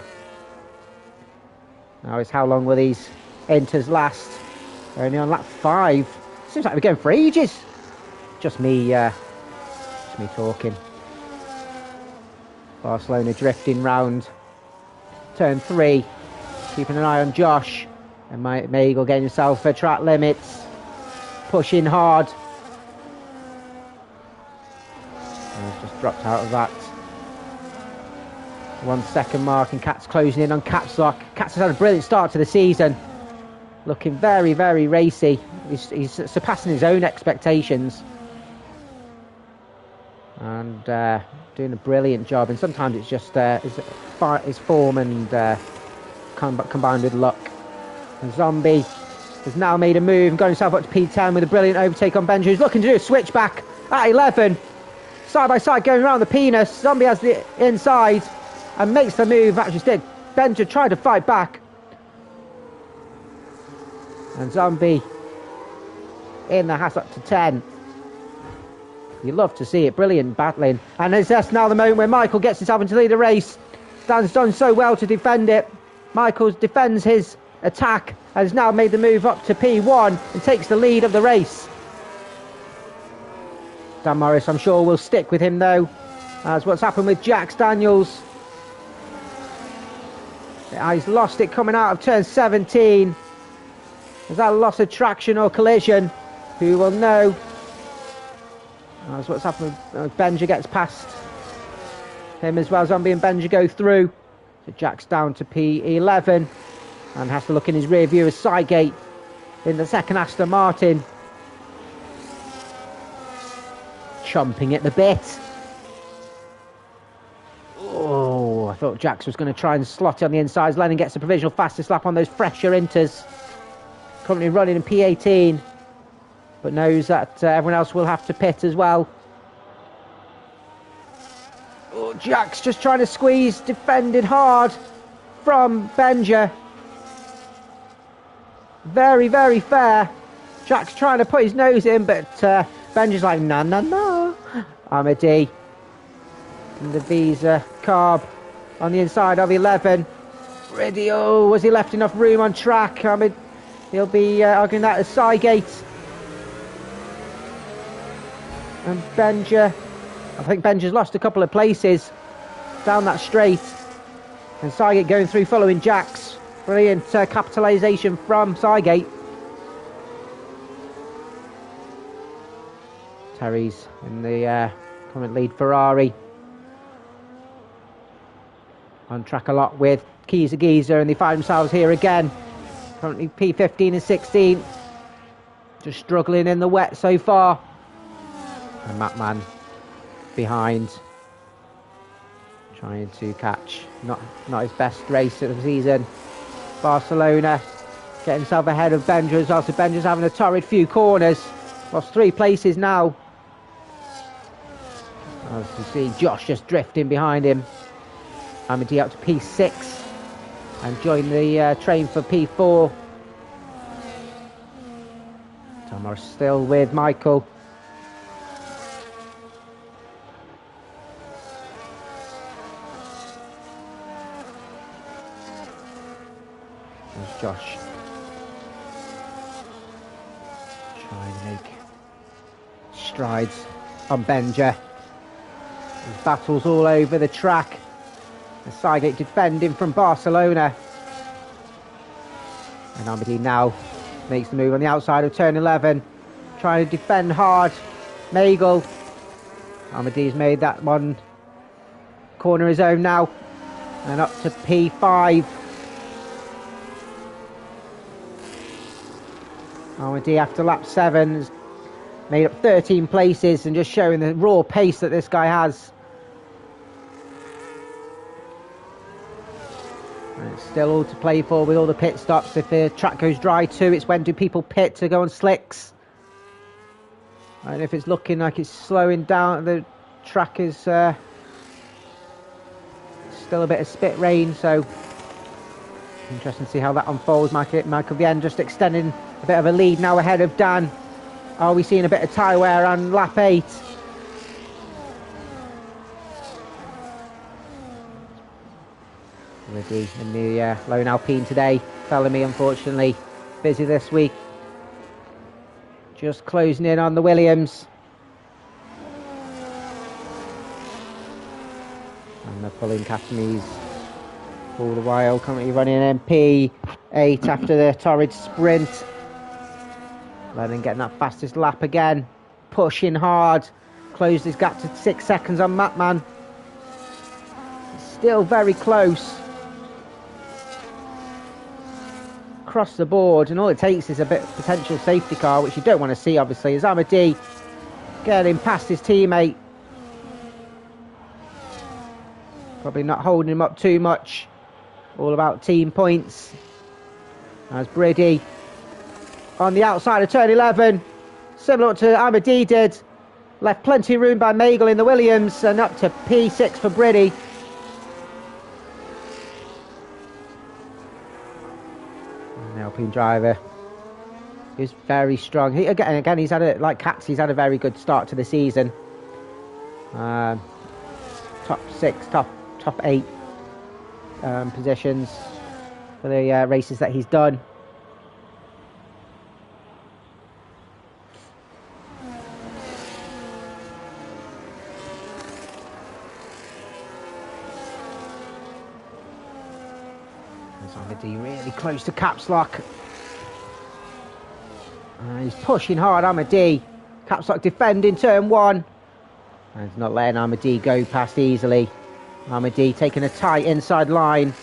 Speaker 1: Now it's how long will these enters last? They're only on lap 5. Seems like we're going for ages. Just me talking. Barcelona drifting round turn 3. Keeping an eye on Josh. And Magel getting himself for track limits. Pushing hard. And he's just dropped out of that 1 second mark, and Katz closing in on Katzlock. Katz has had a brilliant start to the season. Looking very, very racy. He's surpassing his own expectations. And doing a brilliant job. And sometimes it's just his form and combined with luck. And Zombie has now made a move and got himself up to P10 with a brilliant overtake on Benji, who's looking to do a switchback at 11. Side by side going around the penis. Zombie has the inside and makes the move. Actually stick. Benji tried to fight back. And Zombie in the Haas up to 10. You love to see it. Brilliant battling. And it's just now the moment where Michael gets himself into the lead of the race. Dan's done so well to defend it. Michael defends his attack and has now made the move up to P1 and takes the lead of the race. Dan Morris, I'm sure, will stick with him though, as what's happened with Jax Daniels. He's lost it coming out of turn 17. Is that a loss of traction or collision? Who will know? That's what's happened. Benja gets past him as well. Zombie and Benja go through. So Jack's down to P11 and has to look in his rear view as Sidegate in the second Aston Martin. Chomping at the bit. Oh, I thought Jax was going to try and slot it on the inside. Lennon gets the provisional fastest lap on those fresher inters. Currently running in P18, but knows that everyone else will have to pit as well. Oh, Jax just trying to squeeze, defended hard from Benja. Very, very fair. Jax trying to put his nose in, but Benja's like, no, no, no. Amity. And the Visa carb on the inside of 11. Ready, oh, was he left enough room on track? I mean, he'll be arguing that as Sidegate. And Benja, I think Benja's lost a couple of places down that straight. And Sidegate going through following Jax. Brilliant capitalisation from Sidegate. Terry's in the current lead Ferrari. On track a lot with Geezer, and they find themselves here again. Currently P15 and 16. Just struggling in the wet so far. And Matman behind. Trying to catch. Not his best race of the season. Barcelona getting himself ahead of Benja as well. So Benja's having a torrid few corners. Lost 3 places now. As you see, Josh just drifting behind him. Amity up to P6 and join the train for P4. Thomas still with Michael. There's Josh. Trying to make strides on Benja. There's battles all over the track. And Sidegate defending from Barcelona. And Amity now makes the move on the outside of turn 11. Trying to defend hard. Magel Armadi's made that one corner his own now. And up to P5. Armadi after lap 7 has made up 13 places and just showing the raw pace that this guy has. And it's still all to play for with all the pit stops. If the track goes dry too, it's when do people pit to go on slicks. And if it's looking like it's slowing down, the track is still a bit of spit rain, so interesting to see how that unfolds. Michael Vien just extending a bit of a lead now ahead of Dan. Are we seeing a bit of tyre wear on lap 8? Already in the Lone Alpine today. Bellamy, unfortunately, busy this week. Just closing in on the Williams. And they're pulling Catamese all the while. Currently running MP8 after the torrid sprint. Lennon getting that fastest lap again. Pushing hard. Closed his gap to 6 seconds on Matman. Still very close. Across the board, and all it takes is a bit of potential safety car, which you don't want to see, obviously, as Amadi getting past his teammate. Probably not holding him up too much. All about team points. As Briddy on the outside of turn 11, similar to Amadi did. Left plenty of room by Magel in the Williams, and up to P6 for Briddy. The Alpine driver is very strong. Again, he's had like Katz. He's had a very good start to the season. Top 6, top 8 positions for the races that he's done. Really close to caps lock. He's pushing hard, Amadi. Caps lock defending turn 1. And he's not letting Amadi go past easily. Amadi taking a tight inside line.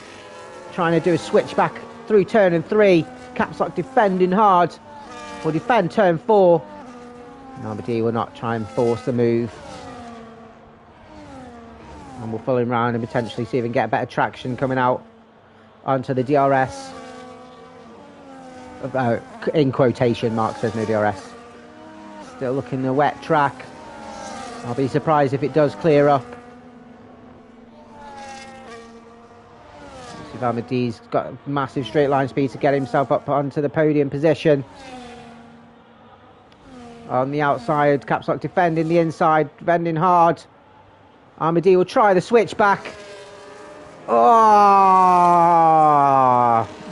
Speaker 1: Trying to do a switchback through turn 3. Caps lock defending hard. Will defend turn 4. And Amadi will not try and force the move. And we'll follow him around and potentially see if we can get a better traction coming out onto the DRS. In quotation marks, there's no DRS. Still looking a wet track. I'll be surprised if it does clear up. Amadi's got massive straight line speed to get himself up onto the podium position. On the outside, caps lock defending the inside, defending hard. Amadi will try the switchback. Oh,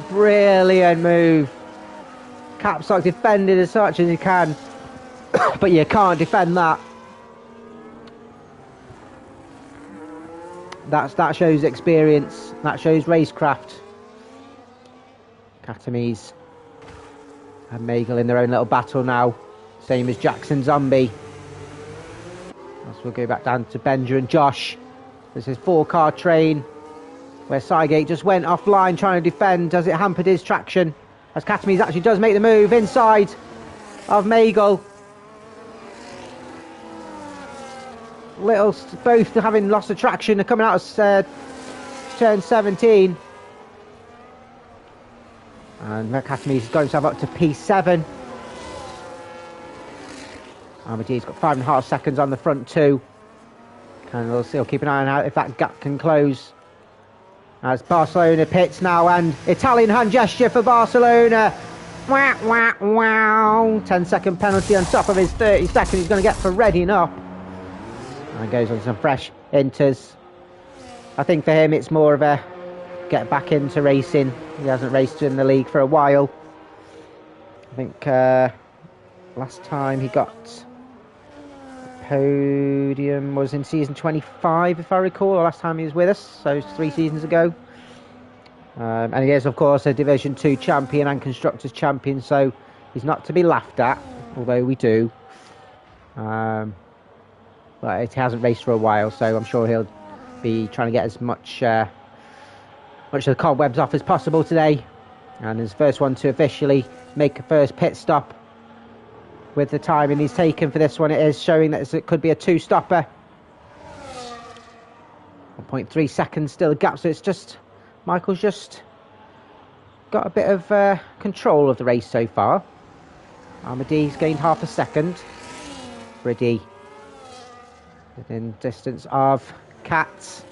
Speaker 1: brilliant move. Caps lock defended as such as you can, but you can't defend that. That shows experience. That shows racecraft. Catamese and Magel in their own little battle now, same as Jackson Zombie. As we'll go back down to Benja and Josh. This is 4-car train, where Sygate just went offline trying to defend as it hampered his traction. As Catamese actually does make the move inside of Magel. Both having lost the traction, are coming out of turn 17. And Catamese has got himself up to P7. Amadi's got 5.5 seconds on the front 2. And we'll still keep an eye on how, if that gap can close. As Barcelona pits now, and Italian hand gesture for Barcelona. Wah, wah, wow. 10-second penalty on top of his 30 seconds he's going to get for readying up. And goes on some fresh inters. I think for him it's more of a get back into racing. He hasn't raced in the league for a while. I think last time he got a podium was in season 25, if I recall, the last time he was with us, so it's 3 seasons ago. And he is, of course, a Division 2 champion and Constructors champion, so he's not to be laughed at, although we do. Well, he hasn't raced for a while, so I'm sure he'll be trying to get as much of the cobwebs off as possible today. And his first one to officially make a first pit stop. With the timing he's taken for this one, it is showing that it could be a two-stopper. 1.3 seconds still a gap, so it's just Michael's just got a bit of control of the race so far. Armadi's gained half a second. Brady within distance of Katz,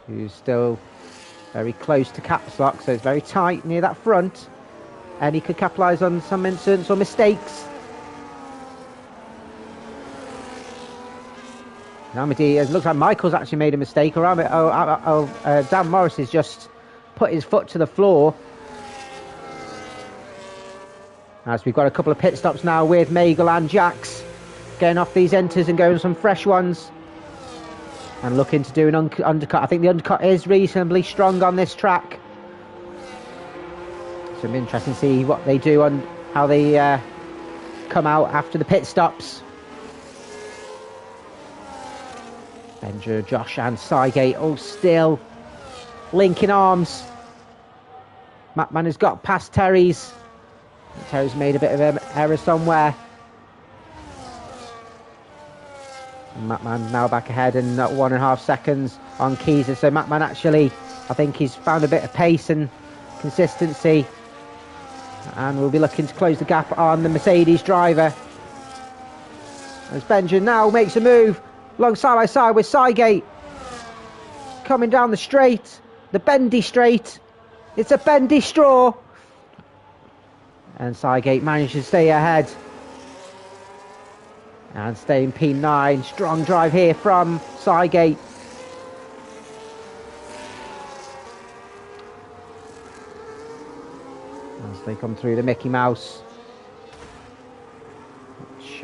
Speaker 1: who's still very close to Caps Lock, so it's very tight near that front. And he could capitalise on some incidents or mistakes. Amity, it looks like Michael's actually made a mistake, or Dan Morris has just put his foot to the floor. As we've got a couple of pit stops now with Magel and Jax getting off these enters and going some fresh ones. And looking to do an undercut. I think the undercut is reasonably strong on this track. So it'll be interesting to see what they do and how they come out after the pit stops. Benja, Josh and Sygate all still linking arms. Matman has got past Terry's. Terry's made a bit of an error somewhere. Matman now back ahead in 1.5 seconds on Keezer. So Matman actually, I think he's found a bit of pace and consistency. And we'll be looking to close the gap on the Mercedes driver. As Benja now makes a move along side by side with Sygate. Coming down the straight, the bendy straight. It's a bendy straw. And Sygate manages to stay ahead. And stay in P9. Strong drive here from Sygate. As they come through the Mickey Mouse. Which,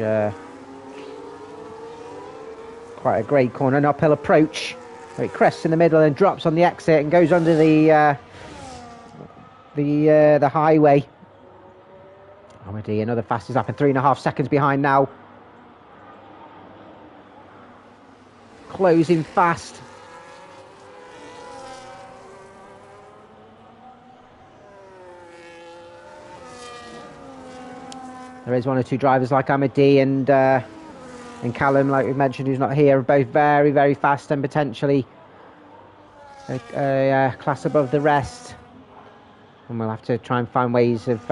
Speaker 1: quite a great corner and uphill approach. Where it crests in the middle and drops on the exit and goes under the highway. Already another fastest lap and 3.5 seconds behind now. Closing fast. There is one or two drivers like Amadi and Callum, like we mentioned, who's not here, both very, very fast and potentially a class above the rest. And we'll have to try and find ways of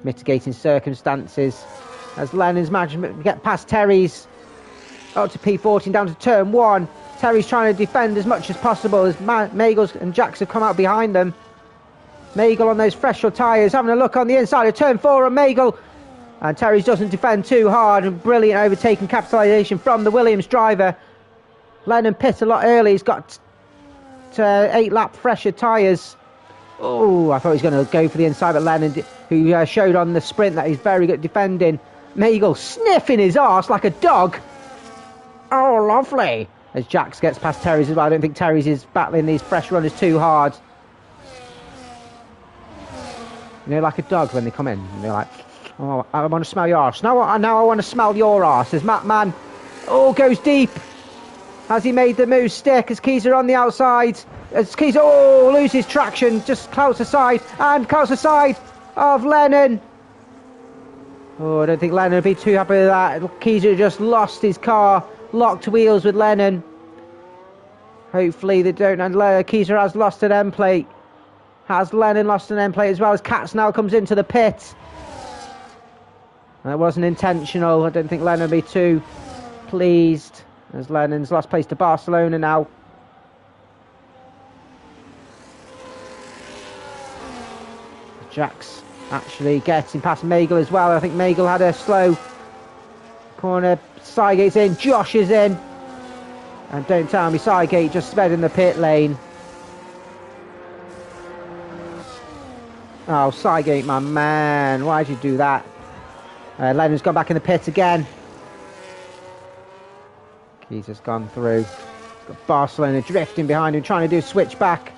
Speaker 1: mitigating circumstances. As Lennon's managed to get past Terry's up to P14 down to turn 1. Terry's trying to defend as much as possible as Magel and Jax have come out behind them. Magel on those fresher tyres, having a look on the inside of turn 4 on Magel. And Terry's doesn't defend too hard. And brilliant overtaking capitalisation from the Williams driver. Lennon pit a lot early. He's got 8-lap fresher tyres. Oh, I thought he was going to go for the inside, but Lennon, who showed on the sprint that he's very good at defending. Magel sniffing his arse like a dog. Oh, lovely. As Jax gets past Terry's as well. I don't think Terry's is battling these fresh runners too hard. You know, like a dog when they come in. And they're like, oh, I want to smell your arse. Now I want to smell your arse. As Matman, goes deep. Has he made the move stick? As Keezer on the outside. As Keezer, loses traction. Just clouts aside. And clouts aside of Lennon. Oh, I don't think Lennon would be too happy with that. Keezer just lost his car. Locked wheels with Lennon. Hopefully they don't. And Keezer has lost an end plate. Has Lennon lost an end plate as well as Katz now comes into the pit. That wasn't intentional. I don't think Lennon will be too pleased. As Lennon's lost place to Barcelona now. Jax actually getting past Magel as well. I think Magel had a slow corner. Sygate's in, Josh is in. And don't tell me Sygate just sped in the pit lane. Oh, Sygate, my man. Why'd you do that? Lennon's gone back in the pit again. He's just gone through. Got Barcelona drifting behind him, trying to do a switch back.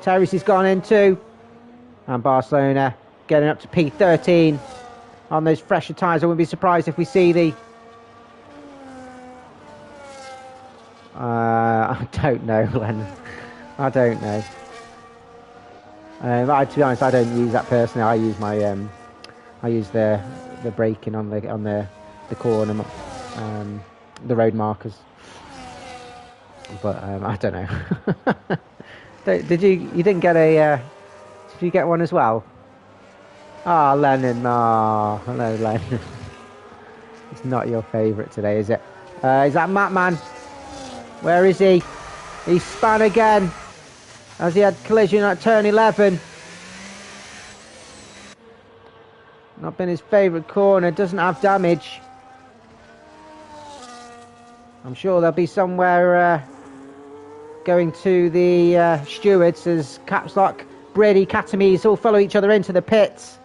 Speaker 1: Terry's has gone in too. And Barcelona getting up to P13 on those fresher tyres. I wouldn't be surprised if we see the I don't know, Len. I don't know. To be honest, I don't use that personally. I use my I use the braking on the corner, the road markers. But I don't know. Did you didn't get a? Did you get one as well? Ah, Lennon. Ah, hello, Lennon. It's not your favourite today, is it? Is that Matman? Where is he? He spun again. As he had collision at turn 11. Not been his favourite corner. Doesn't have damage. I'm sure they'll be somewhere going to the stewards as Caps Lock, Brady, Catamise all follow each other into the pits.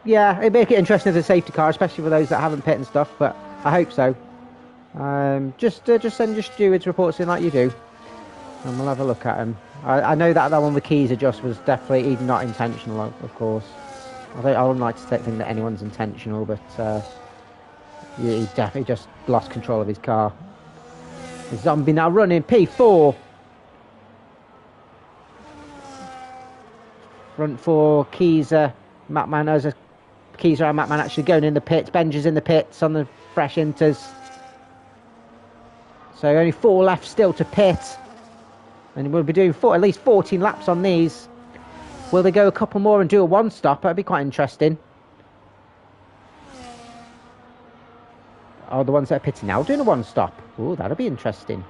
Speaker 1: Yeah, it'd make it interesting as a safety car, especially for those that haven't pit and stuff, but I hope so. Just send your stewards reports in like you do, and we'll have a look at them. I know that one with keys adjust was definitely not intentional, of course. I wouldn't like to think that anyone's intentional, but he definitely just lost control of his car. The Zombie now running P4. Front four, Keezer, Matman, as a Keezer and Matman actually going in the pits. Benji's in the pits on the fresh inters. So only 4 left still to pit. And we'll be doing at least 14 laps on these. Will they go a couple more and do a one-stop? That'd be quite interesting. Oh, the ones that are pitting now doing a one-stop. Oh, that'll be interesting.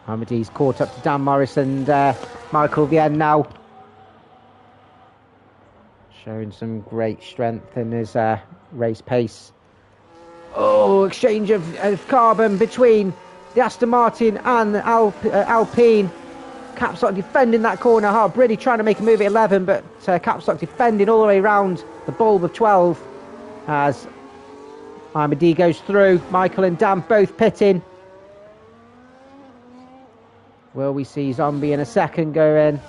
Speaker 1: Hamadi's caught up to Dan Morris and Michael Vienne now. Showing some great strength in his race pace. Oh, exchange of carbon between the Aston Martin and the Alpine. Caps Lock defending that corner hard. Brady trying to make a move at 11, but Caps Lock defending all the way around the bulb of 12 as Hamadi goes through. Michael and Dan both pitting. Will we see Zombie in a second go in?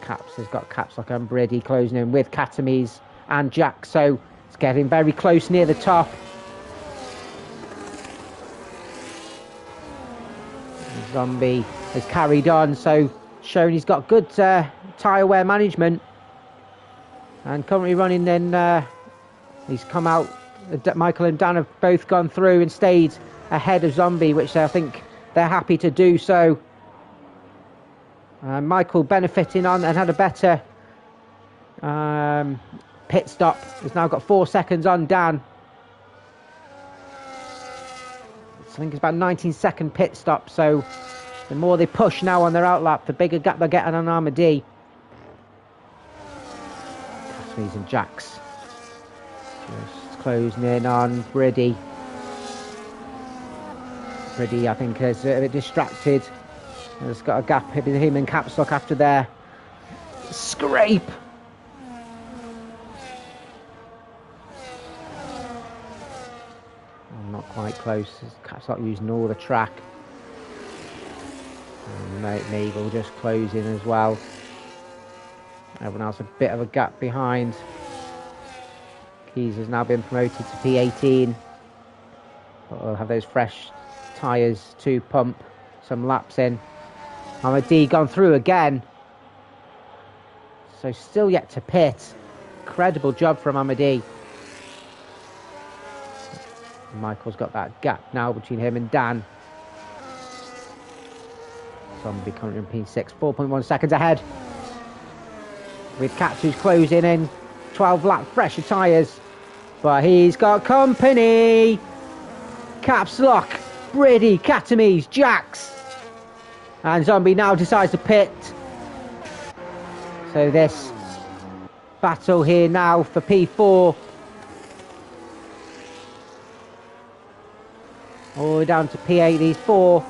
Speaker 1: Caps has got Caps Lock and Brady closing in with Catamise and Jack, so it's getting very close near the top. Zombie has carried on, so shown he's got good tyre wear management, and currently running. Then he's come out. Michael and Dan have both gone through and stayed ahead of Zombie, which I think they're happy to do so. Michael benefiting on and had a better pit stop. He's now got 4 seconds on Dan. I think it's about 19-second pit stop, so the more they push now on their outlap, the bigger gap they're getting on Hamadi. Catamise and Jax just closing in on Brady. Brady, I think, is a bit distracted. There's got a gap between him and Caps Lock after their scrape. Oh, not quite close. Caps Lock using all the track. And Mabel just closing as well. Everyone else a bit of a gap behind. Keys has now been promoted to P18. But we'll have those fresh tyres to pump some laps in. Hamadi gone through again. So still yet to pit. Incredible job from Hamadi. Michael's got that gap now between him and Dan. Zombie coming in P6, 4.1 seconds ahead. With Cats who's closing in. 12 lap fresher tyres. But he's got company. Caps Lock, Brady, Catamise, Jax. And Zombie now decides to pit. So this battle here now for P4. All the way down to P8. These 4,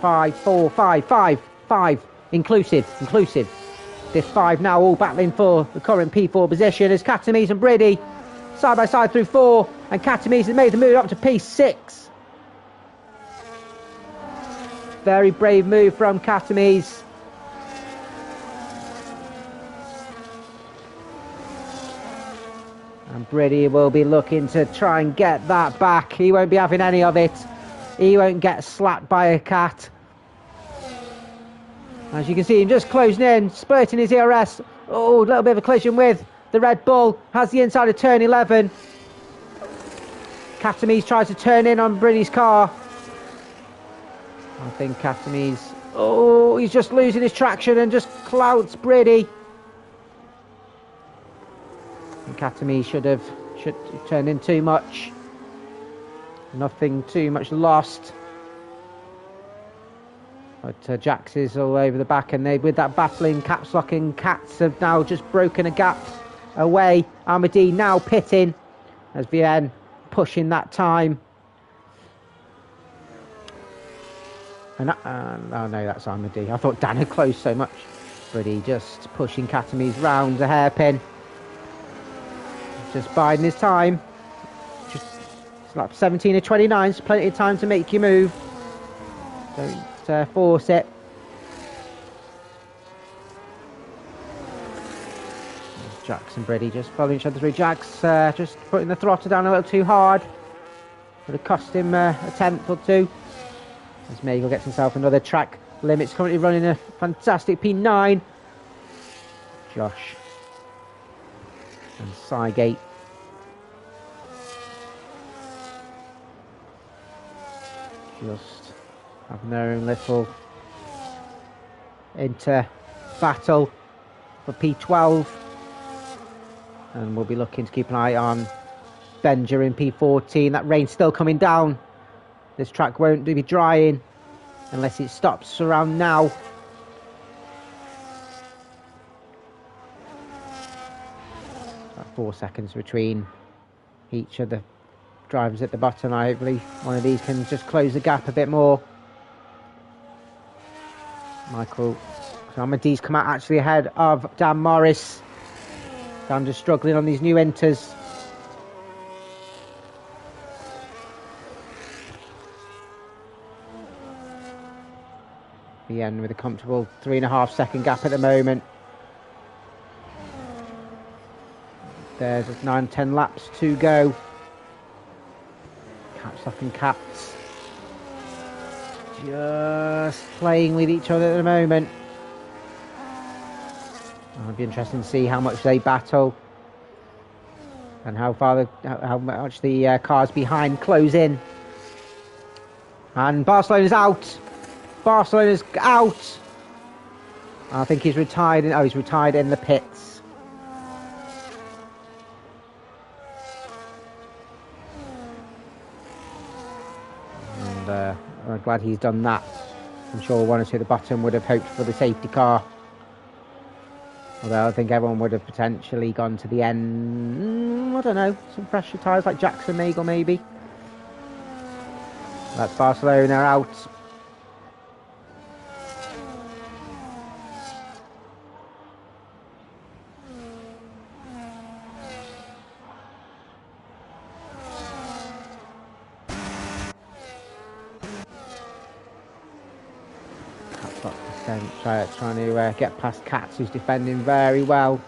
Speaker 1: 5, 4, 5, 5, 5. Inclusive. This 5 now all battling for the current P4 position as Catamise and Brady side by side through 4. And Catamise has made the move up to P6. Very brave move from Catamise. And Brady will be looking to try and get that back. He won't be having any of it. He won't get slapped by a cat. As you can see him just closing in, splurting his ERS. Oh, a little bit of a collision with the Red Bull. Has the inside of turn 11. Katamise tries to turn in on Brady's car. I think Katamise... Oh, he's just losing his traction and just clouts Brady. Katamise should turn in too much. Nothing too much lost. But Jax is all over the back, and they, with that battling caps locking, Cats have now just broken a gap away. Armadi now pitting as VN pushing that time. And oh no, that's Armadi. I thought Dan had closed so much. But he just pushing Katamise round a hairpin. Just biding his time. Just lap 17 of 29, so plenty of time to make your move. Don't force it. Jax and Brady just following each other through. Jax just putting the throttle down a little too hard. Would have cost him a tenth or two. As Magel gets himself another track limits, currently running a fantastic P9. Josh and Cygate. Just having their own little inter battle for P12. And we'll be looking to keep an eye on Benja in P14. That rain's still coming down. This track won't be drying unless it stops around now. About 4 seconds between each of the drivers at the bottom. Hopefully one of these can just close the gap a bit more. Michael Amadi's come out actually ahead of Dan Morris. Dan just struggling on these new enters. The end with a comfortable 3.5 second gap at the moment. There's 9-10 laps to go. Caps off and Cats just playing with each other at the moment. It'll be interesting to see how much they battle and how much the cars behind close in. And Barcelona's out. Barcelona's out. I think he's retired. He's retired in the pits. And I'm glad he's done that. I'm sure one or two at the bottom would have hoped for the safety car. Although I think everyone would have potentially gone to the end. I don't know. Some fresher tyres like Jackson Nagel maybe. That's Barcelona out. Trying to get past Cats, who's defending very well.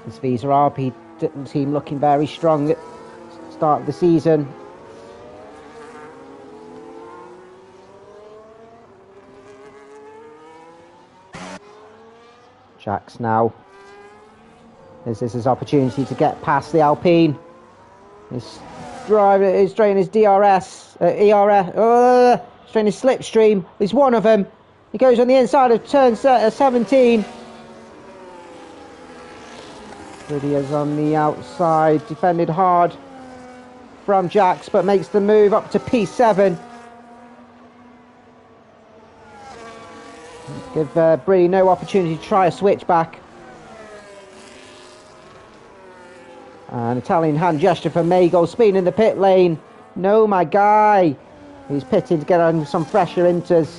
Speaker 1: This Visa RP team looking very strong at the start of the season. Jax now. This is his opportunity to get past the Alpine. His driver is draining his DRS, ERS, draining his slipstream. He's one of them. He goes on the inside of turn 17. Lydia's on the outside, defended hard from Jax, but makes the move up to P7. Give Brady no opportunity to try a switch back. An Italian hand gesture for Magel, speeding in the pit lane. No, my guy. He's pitting to get on some fresher inters.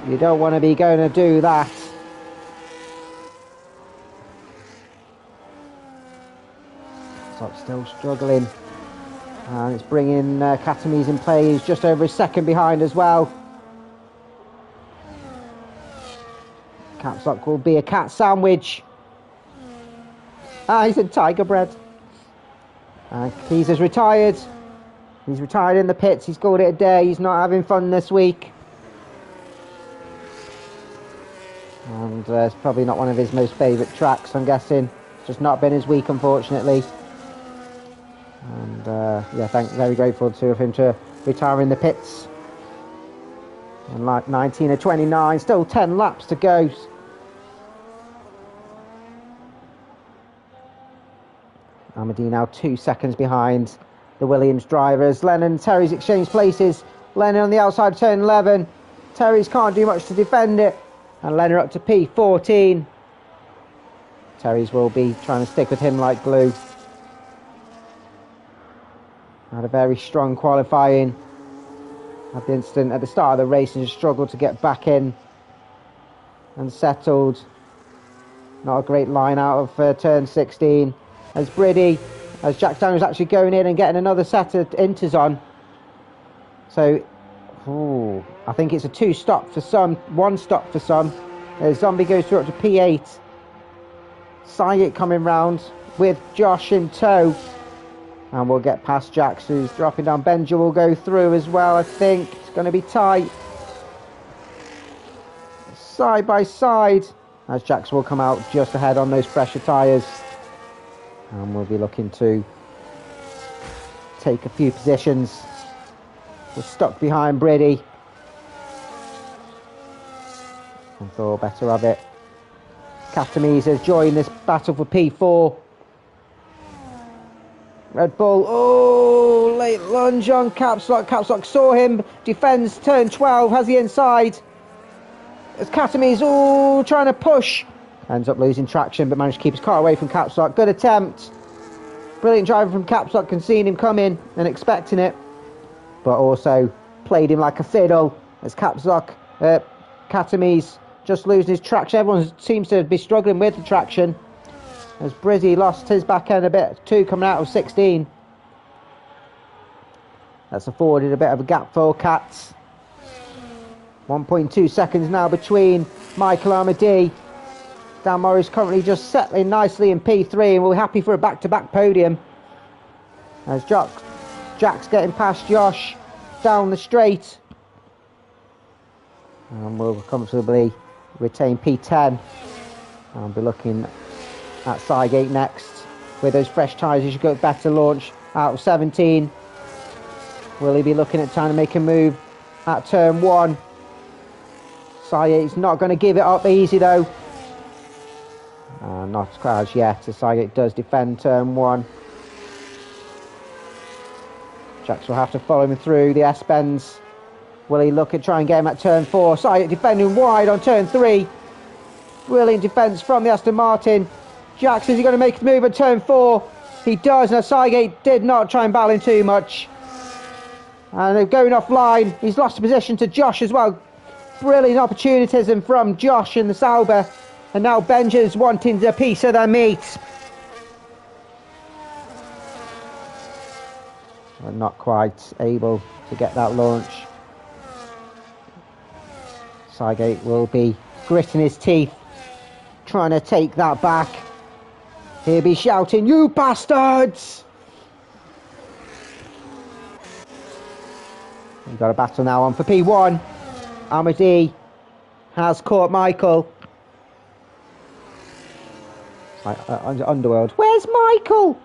Speaker 1: You don't want to be going to do that. So still struggling. And it's bringing Katamise in play. He's just over a second behind as well. Caps Lock will be a cat sandwich. Ah, he's in tiger bread. And Keys has retired. He's retired in the pits. He's called it a day. He's not having fun this week. And it's probably not one of his most favourite tracks, I'm guessing. It's just not been his week, unfortunately. And yeah, very grateful to him to retire in the pits. And like 19 of 29, still 10 laps to go. Amity now 2 seconds behind the Williams drivers. Lennon and Terry's exchanged places. Lennon on the outside of turn 11. Terry's can't do much to defend it. And Lennon up to P14. Terry's will be trying to stick with him like glue. Had a very strong qualifying. Had the incident at the start of the race and struggled to get back in and settled. Not a great line out of turn 16. As Jack Daniels actually going in and getting another set of inters on. So, I think it's a 2 stop for some, 1 stop for some. Zombie goes through up to P8. Sayat coming round with Josh in tow. And we'll get past Jax, who's dropping down. Benja will go through as well, I think. It's going to be tight. Side by side. As Jax will come out just ahead on those pressure tyres. And we'll be looking to take a few positions. We're stuck behind Briddy. And thought better of it. Katamise has joined this battle for P4. Red Bull, oh, late lunge on Caps Lock. Caps Lock saw him, defends turn 12, has the inside. As Katamise, oh, trying to push. Ends up losing traction, but managed to keep his car away from Caps Lock. Good attempt. Brilliant driver from Caps Lock, and seeing him come in and expecting it. But also played him like a fiddle. As Caps Lock, Katamise just losing his traction. Everyone seems to be struggling with the traction. As Brizzy lost his back end a bit too, coming out of 16. That's afforded a bit of a gap for Cats. 1.2 seconds now between Michael Armady. Dan Morris currently just settling nicely in P3, and we're happy for a back-to-back podium. As Jack's getting past Josh down the straight. And we'll comfortably retain P10. I'll be looking at Cygate next. With those fresh tyres, he should go better launch out of 17. Will he be looking at trying to make a move at turn 1? Cygate's not going to give it up easy though. Not as yet, as Cygate does defend turn 1. Jax will have to follow him through the S-bends. Will he look at try and get him at turn 4? Cygate defending wide on turn 3. Brilliant defence from the Aston Martin. Jax, is he going to make a move at turn 4? He does. Now Cygate did not try and battle him too much. And they're going offline. He's lost a position to Josh as well. Brilliant opportunism from Josh in the Sauber. And now Benja's wanting a piece of their meat. But not quite able to get that launch. Cygate will be gritting his teeth, trying to take that back. He'll be shouting, "You bastards!" We've got a battle now on for P1. Amity has caught Michael. Underworld. Where's Michael?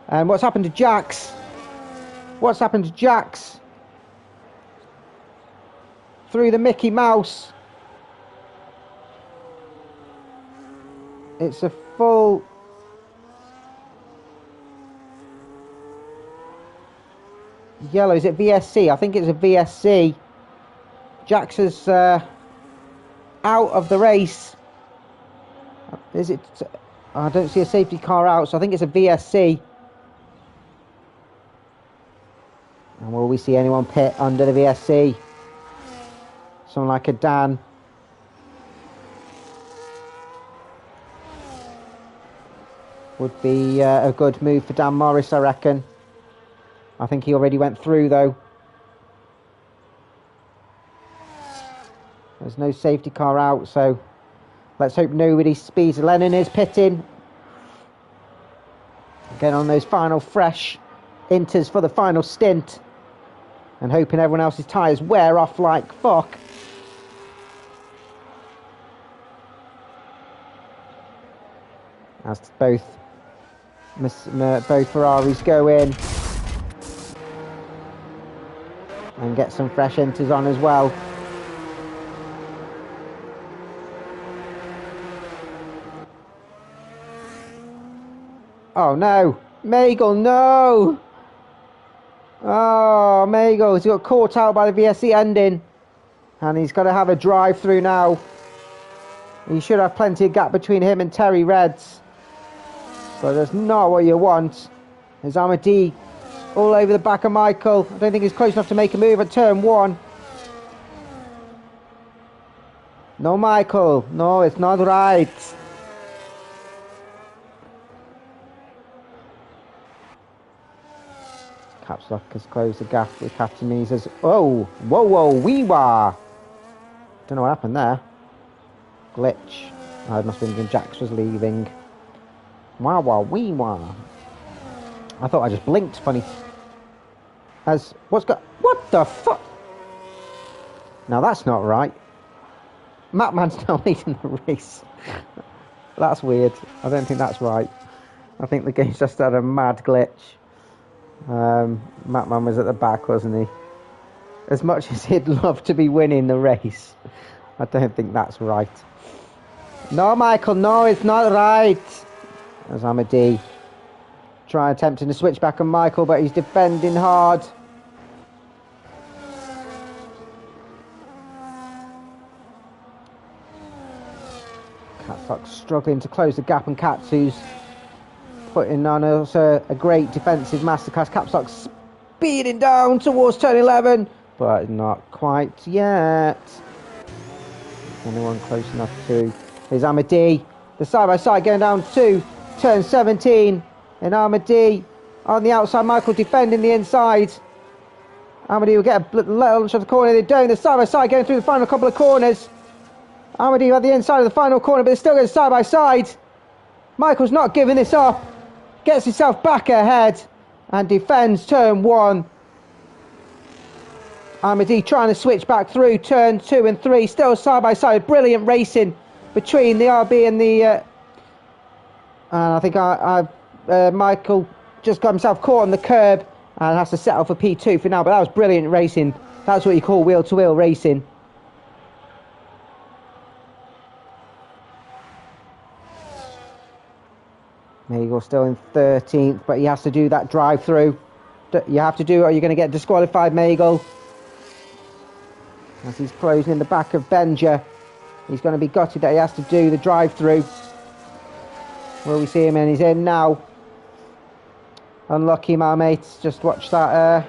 Speaker 1: And what's happened to Jax? What's happened to Jax? Through the Mickey Mouse. It's a full... yellow. Is it VSC? I think it's a VSC. Jax is out of the race. Is it... I don't see a safety car out, so I think it's a VSC. And will we see anyone pit under the VSC? Someone like a Dan. Would be a good move for Dan Morris, I reckon. I think he already went through, though. There's no safety car out, so Let's hope nobody speeds. Lennon is pitting. Getting on those final fresh inters for the final stint. And hoping everyone else's tyres wear off like fuck. As both Ferraris go in. And get some fresh inters on as well. Oh no, Magel, no! Oh, Magel, he got caught out by the VSC ending. And he's got to have a drive through now. He should have plenty of gap between him and Terry Reds. But that's not what you want. There's Amadi all over the back of Michael. I don't think he's close enough to make a move at turn 1. No, Michael. No, it's not right. Caps Lock has closed the gap with Captain Measers. Oh, whoa, wee-wah. Don't know what happened there. Glitch. Oh, it must have been when Jax was leaving. Wah, wee-wah. I thought I just blinked, funny. What the fuck? Now that's not right. Mapman's now leading the race. That's weird. I don't think that's right. I think the game's just had a mad glitch. Mapman was at the back, wasn't he? As much as he'd love to be winning the race, I don't think that's right. No, Michael, no, it's not right. There's Amadi. Attempting to switch back on Michael, but he's defending hard. Catstock's struggling to close the gap, and Katsu's putting on also a great defensive masterclass. Capstock's speeding down towards turn 11, but not quite yet. Anyone close enough to... Here's Amadi. The side-by-side going down to turn 17. And Amadi on the outside. Michael defending the inside. Amadi will get a launch of the corner. They're doing the side-by-side going through the final couple of corners. Amadi at the inside of the final corner, but they're still going side-by-side. Michael's not giving this up. Gets himself back ahead and defends turn 1. Amadi trying to switch back through turn 2 and 3. Still side-by-side. Brilliant racing between the RB and the... and I think Michael just got himself caught on the curb and has to settle for P2 for now. But that was brilliant racing. That's what you call wheel-to-wheel racing. Magel still in 13th, but he has to do that drive-through. You have to do it or you're going to get disqualified, Magel. As he's closing in the back of Benja. He's going to be gutted that he has to do the drive-through. Will we see him in? He's in now. Unlucky, my mates. Just watch that.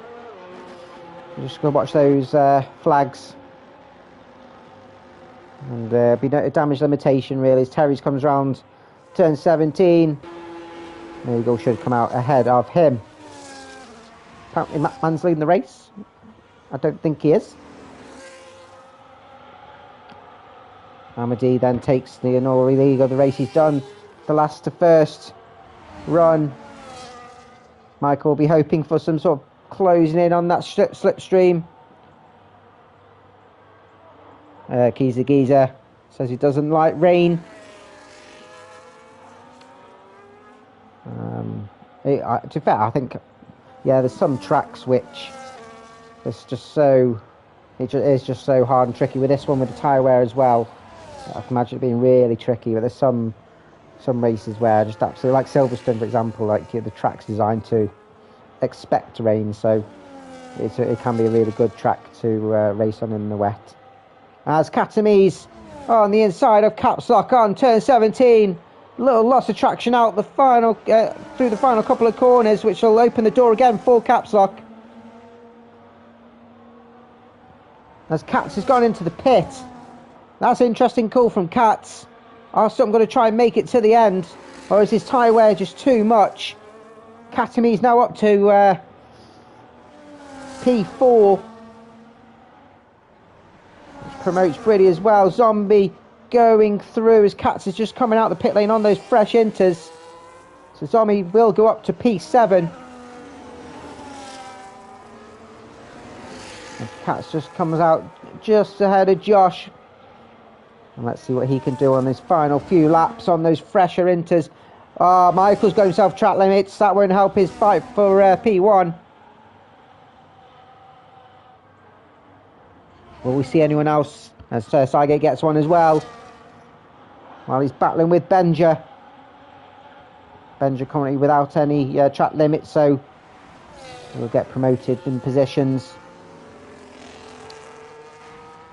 Speaker 1: Just go watch those flags. And be no damage limitation, really. As Terry's comes round turn 17. Magel should come out ahead of him. Apparently, Mapman's leading the race. I don't think he is. Amadi then takes the honorary lead of the race. He's done the last to first run. Michael will be hoping for some sort of closing in on that slipstream. Giza says he doesn't like rain. To be fair, I think, yeah, there's some tracks which it's just so, it is just so hard and tricky. With this one with the tyre wear as well, I can imagine it being really tricky. But there's some races where just absolutely, like Silverstone for example, like the track's designed to expect rain, so it can be a really good track to race on in the wet. As Katamise on the inside of Caps Lock on turn 17. Little loss of traction out the final through the final couple of corners, which will open the door again for Caps Lock. As Katz has gone into the pit. That's an interesting call from Katz. Armstrong going to try and make it to the end, or is his tyre wear just too much? Katami's now up to P4, which promotes Briddy as well. Zombie going through as Katz is just coming out the pit lane on those fresh inters. So Zombie will go up to P7. And Katz just comes out just ahead of Josh. And let's see what he can do on his final few laps on those fresher inters. Michael's got himself track limits. That won't help his fight for P1. Will we see anyone else? As Cygate gets one as well. While he's battling with Benja. Benja currently without any track limits, so he'll get promoted in positions.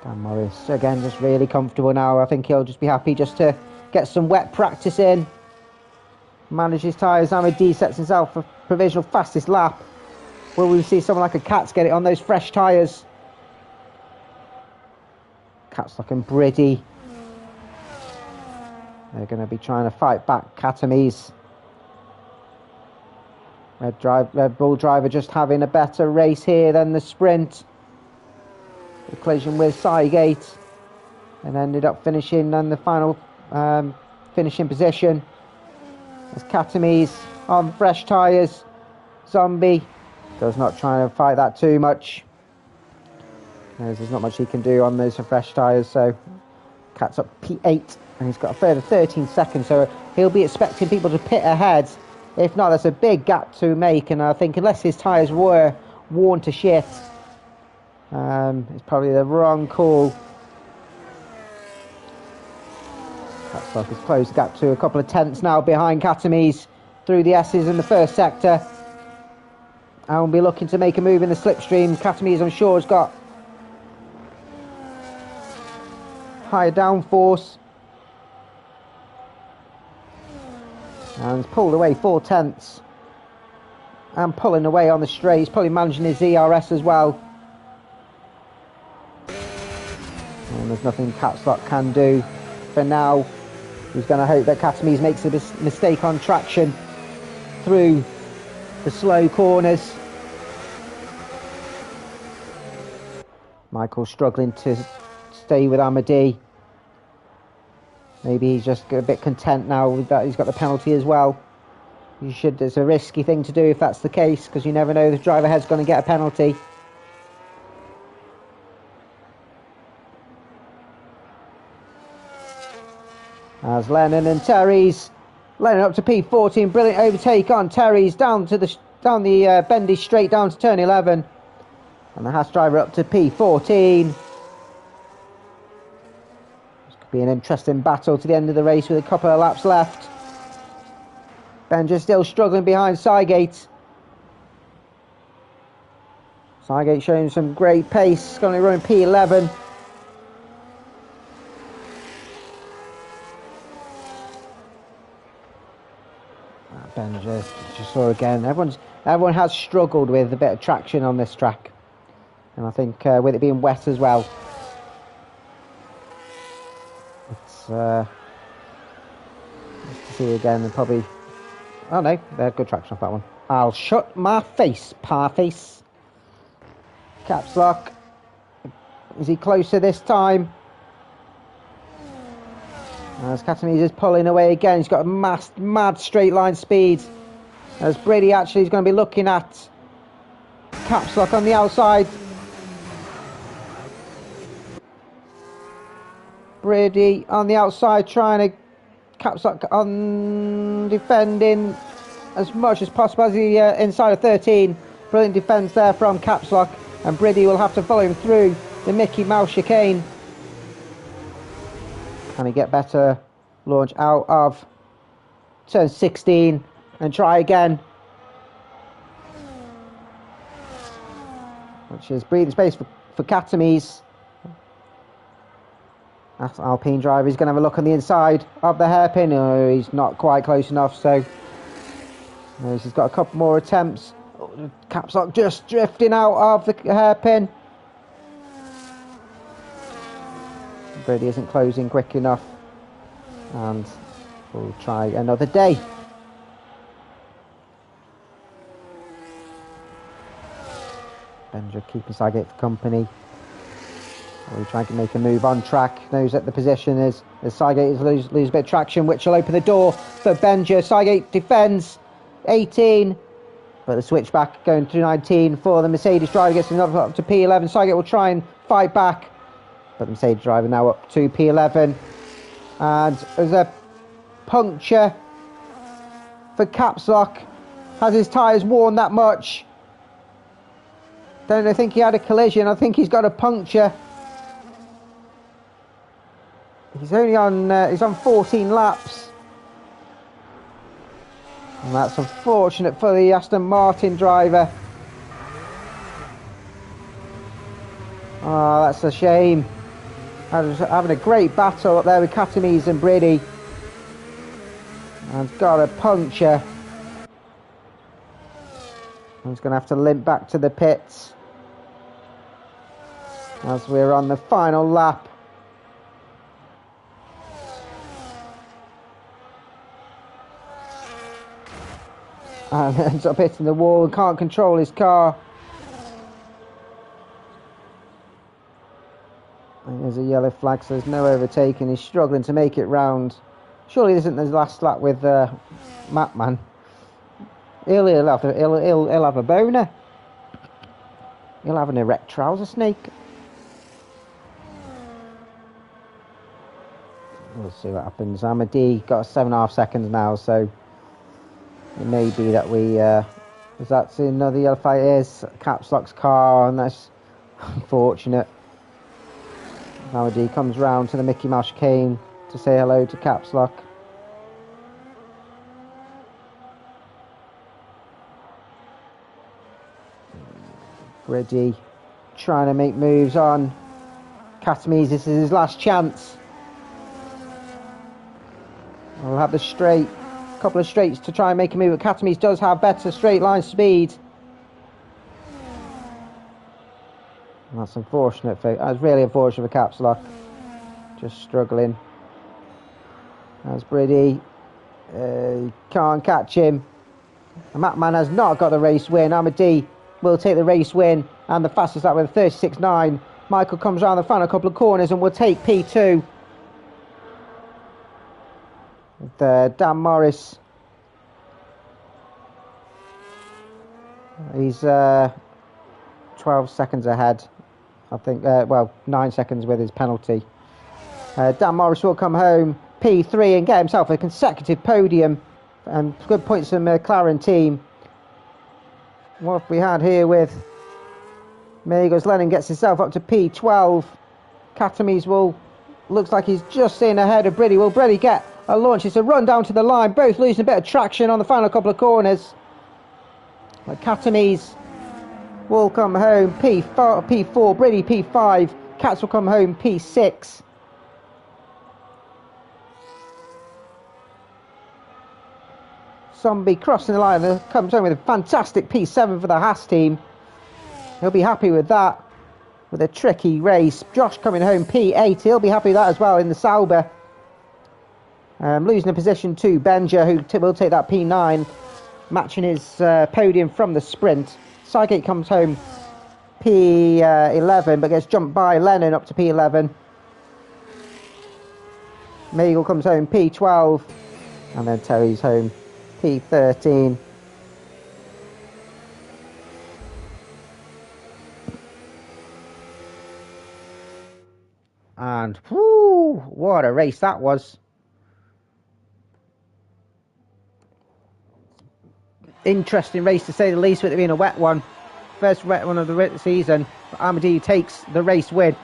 Speaker 1: Dan Morris, again, just really comfortable now. I think he'll just be happy just to get some wet practice in. Manage his tyres. Amadi sets himself a provisional fastest lap. Will we see someone like a Katz get it on those fresh tyres? Katzlock and Briddy. They're going to be trying to fight back Katamise. Red Bull driver just having a better race here than the sprint. The collision with Cygate. And ended up finishing on the final finishing position. As Katamise on fresh tyres. Zombie does not try and fight that too much. There's not much he can do on those fresh tyres, so Cat's up P8 and he's got a further 13 seconds, so he'll be expecting people to pit ahead. If not, that's a big gap to make, and I think unless his tyres were worn to shit, it's probably the wrong call. Cat's has closed the gap to a couple of tenths now behind Katamise through the S's in the first sector. And we'll be looking to make a move in the slipstream. Katamise, I'm sure, has got higher downforce. And he's pulled away 4 tenths. And pulling away on the straight. He's probably managing his ERS as well. And there's nothing Catlock can do for now. He's going to hope that Katamise makes a mistake on traction through the slow corners. Michael struggling to stay with Amadi. Maybe he's just a bit content now that he's got the penalty as well. It's a risky thing to do if that's the case, because you never know, the driver ahead's going to get a penalty. As Lennon and Terry's. Lennon up to P14, brilliant overtake on Terry's down the bendy straight down to turn 11. And the Haas driver up to P14. This could be an interesting battle to the end of the race with a couple of laps left. Benja still struggling behind Cygate. Cygate showing some great pace, going to run P11. Benja just saw again. Everyone has struggled with a bit of traction on this track, and I think with it being wet as well, it's nice to see again. And probably, oh no, they had good traction off that one. I'll shut my face, Parface. Caps lock. Is he closer this time? As Katamise is pulling away again, he's got a mad straight line speed. As Brady actually is going to be looking at Caps lock on the outside. Brady on the outside trying to Caps lock on defending as much as possible as he inside of 13. Brilliant defence there from Caps lock, and Brady will have to follow him through the Mickey Mouse chicane. Can he get better launch out of turn 16 and try again? Which is breathing space for Katamise. That's Alpine driver. He's going to have a look on the inside of the hairpin. Oh, he's not quite close enough, so he's got a couple more attempts. Oh, Caps lock just drifting out of the hairpin. Brady isn't closing quick enough, and we'll try another day. Benja keeping Cygate for company. We try to make a move on track. Knows that the position is as Cygate lose a bit of traction, which will open the door for Benja. Cygate defends 18, but the switchback going through 19 for the Mercedes driver gets another up to P11. Cygate will try and fight back, but the Mercedes driver now up to P11, and there's a puncture for Caps Lock. Has his tyres worn that much? Don't think he had a collision. I think he's got a puncture. He's only on he's on 14 laps, and that's unfortunate for the Aston Martin driver. Oh, that's a shame. Having a great battle up there with Katamise and Brady, and got a puncture. He's going to have to limp back to the pits as we're on the final lap. And ends up hitting the wall and can't control his car. And there's a yellow flag, so there's no overtaking. He's struggling to make it round. Surely this isn't his last lap with Mapman. He'll have a boner. He'll have an erect trouser snake. We'll see what happens. Amadi got 7.5 seconds now, so it may be that we... that's another yellow flag. It is Caps Lock's car, and that's unfortunate. Amadi comes round to the Mickey Mouse chicane to say hello to Caps Lock. Brady trying to make moves on Katamise. This is his last chance. We'll have the straight, couple of straights to try and make a move. But Katamise does have better straight line speed. And that's unfortunate. That's really unfortunate for Caps Lock. Just struggling. As Brady can't catch him. And Matman has not got the race win. Amadi will take the race win and the fastest lap with a 36.9. Michael comes around the final couple of corners and will take P2. With Dan Morris, he's 12 seconds ahead, I think. Well, 9 seconds with his penalty. Dan Morris will come home P3 and get himself a consecutive podium, and good points from the McLaren team. What have we had here with Megos? Lennon gets himself up to P12. Katamise looks like he's just in ahead of Brady. Will Brady get a launch? It's a run down to the line, both losing a bit of traction on the final couple of corners. But Katamise will come home P4, Brady P5, Cats will come home P6. Zombie crossing the line and comes home with a fantastic P7 for the Haas team. He'll be happy with that, with a tricky race. Josh coming home P8, he'll be happy with that as well in the Sauber. Losing a position to Benja, who will take that P9, matching his podium from the sprint. Cygate comes home P11, but gets jumped by Lennon up to P11. Meagle comes home P12, and then Terry's home P13. And whoo, what a race that was. Interesting race to say the least, with it being a wet one. First wet one of the season. Amadi takes the race win.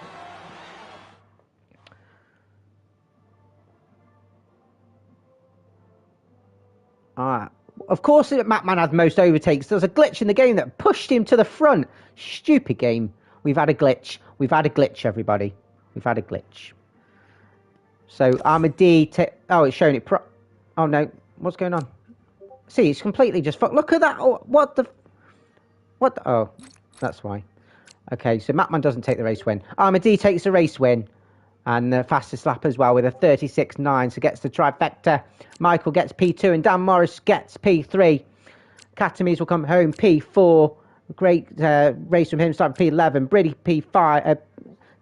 Speaker 1: Of course, Matman had most overtakes. There was a glitch in the game that pushed him to the front. Stupid game. We've had a glitch. We've had a glitch, everybody. We've had a glitch. So Amadi... Oh, it's showing it... Oh, no. What's going on? See, it's completely just... Look at that. Oh, what the... Oh, that's why. Okay, so Matman doesn't take the race win. Amadi takes the race win. And the fastest lap as well with a 36.9. So gets the trifecta. Michael gets P2 and Dan Morris gets P3. Katamise will come home P4. Great race from him, starting P11. Brady P5.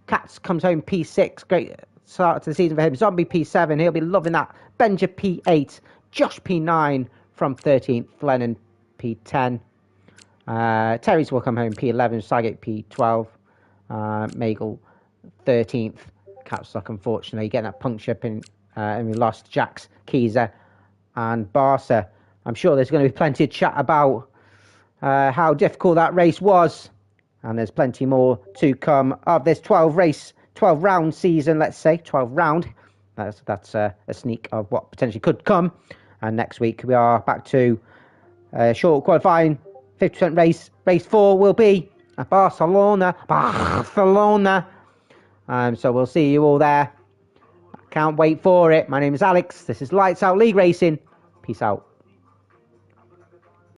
Speaker 1: Cats comes home P6. Great start to the season for him. Zombie P7. He'll be loving that. Benja P8. Josh P9 from 13th. Lennon P10. Terry's will come home P11. Saget P12. Magel 13th. Capstock, unfortunately, getting that puncture in, and we lost Jax, Keezer, and Barca. I'm sure there's going to be plenty of chat about how difficult that race was, and there's plenty more to come of this 12 round season, let's say 12 round. That's a sneak of what potentially could come. And next week we are back to short qualifying, 50% race. Race 4 will be at Barcelona. So we'll see you all there. Can't wait for it. My name is Alex. This is Lights Out League Racing. Peace out.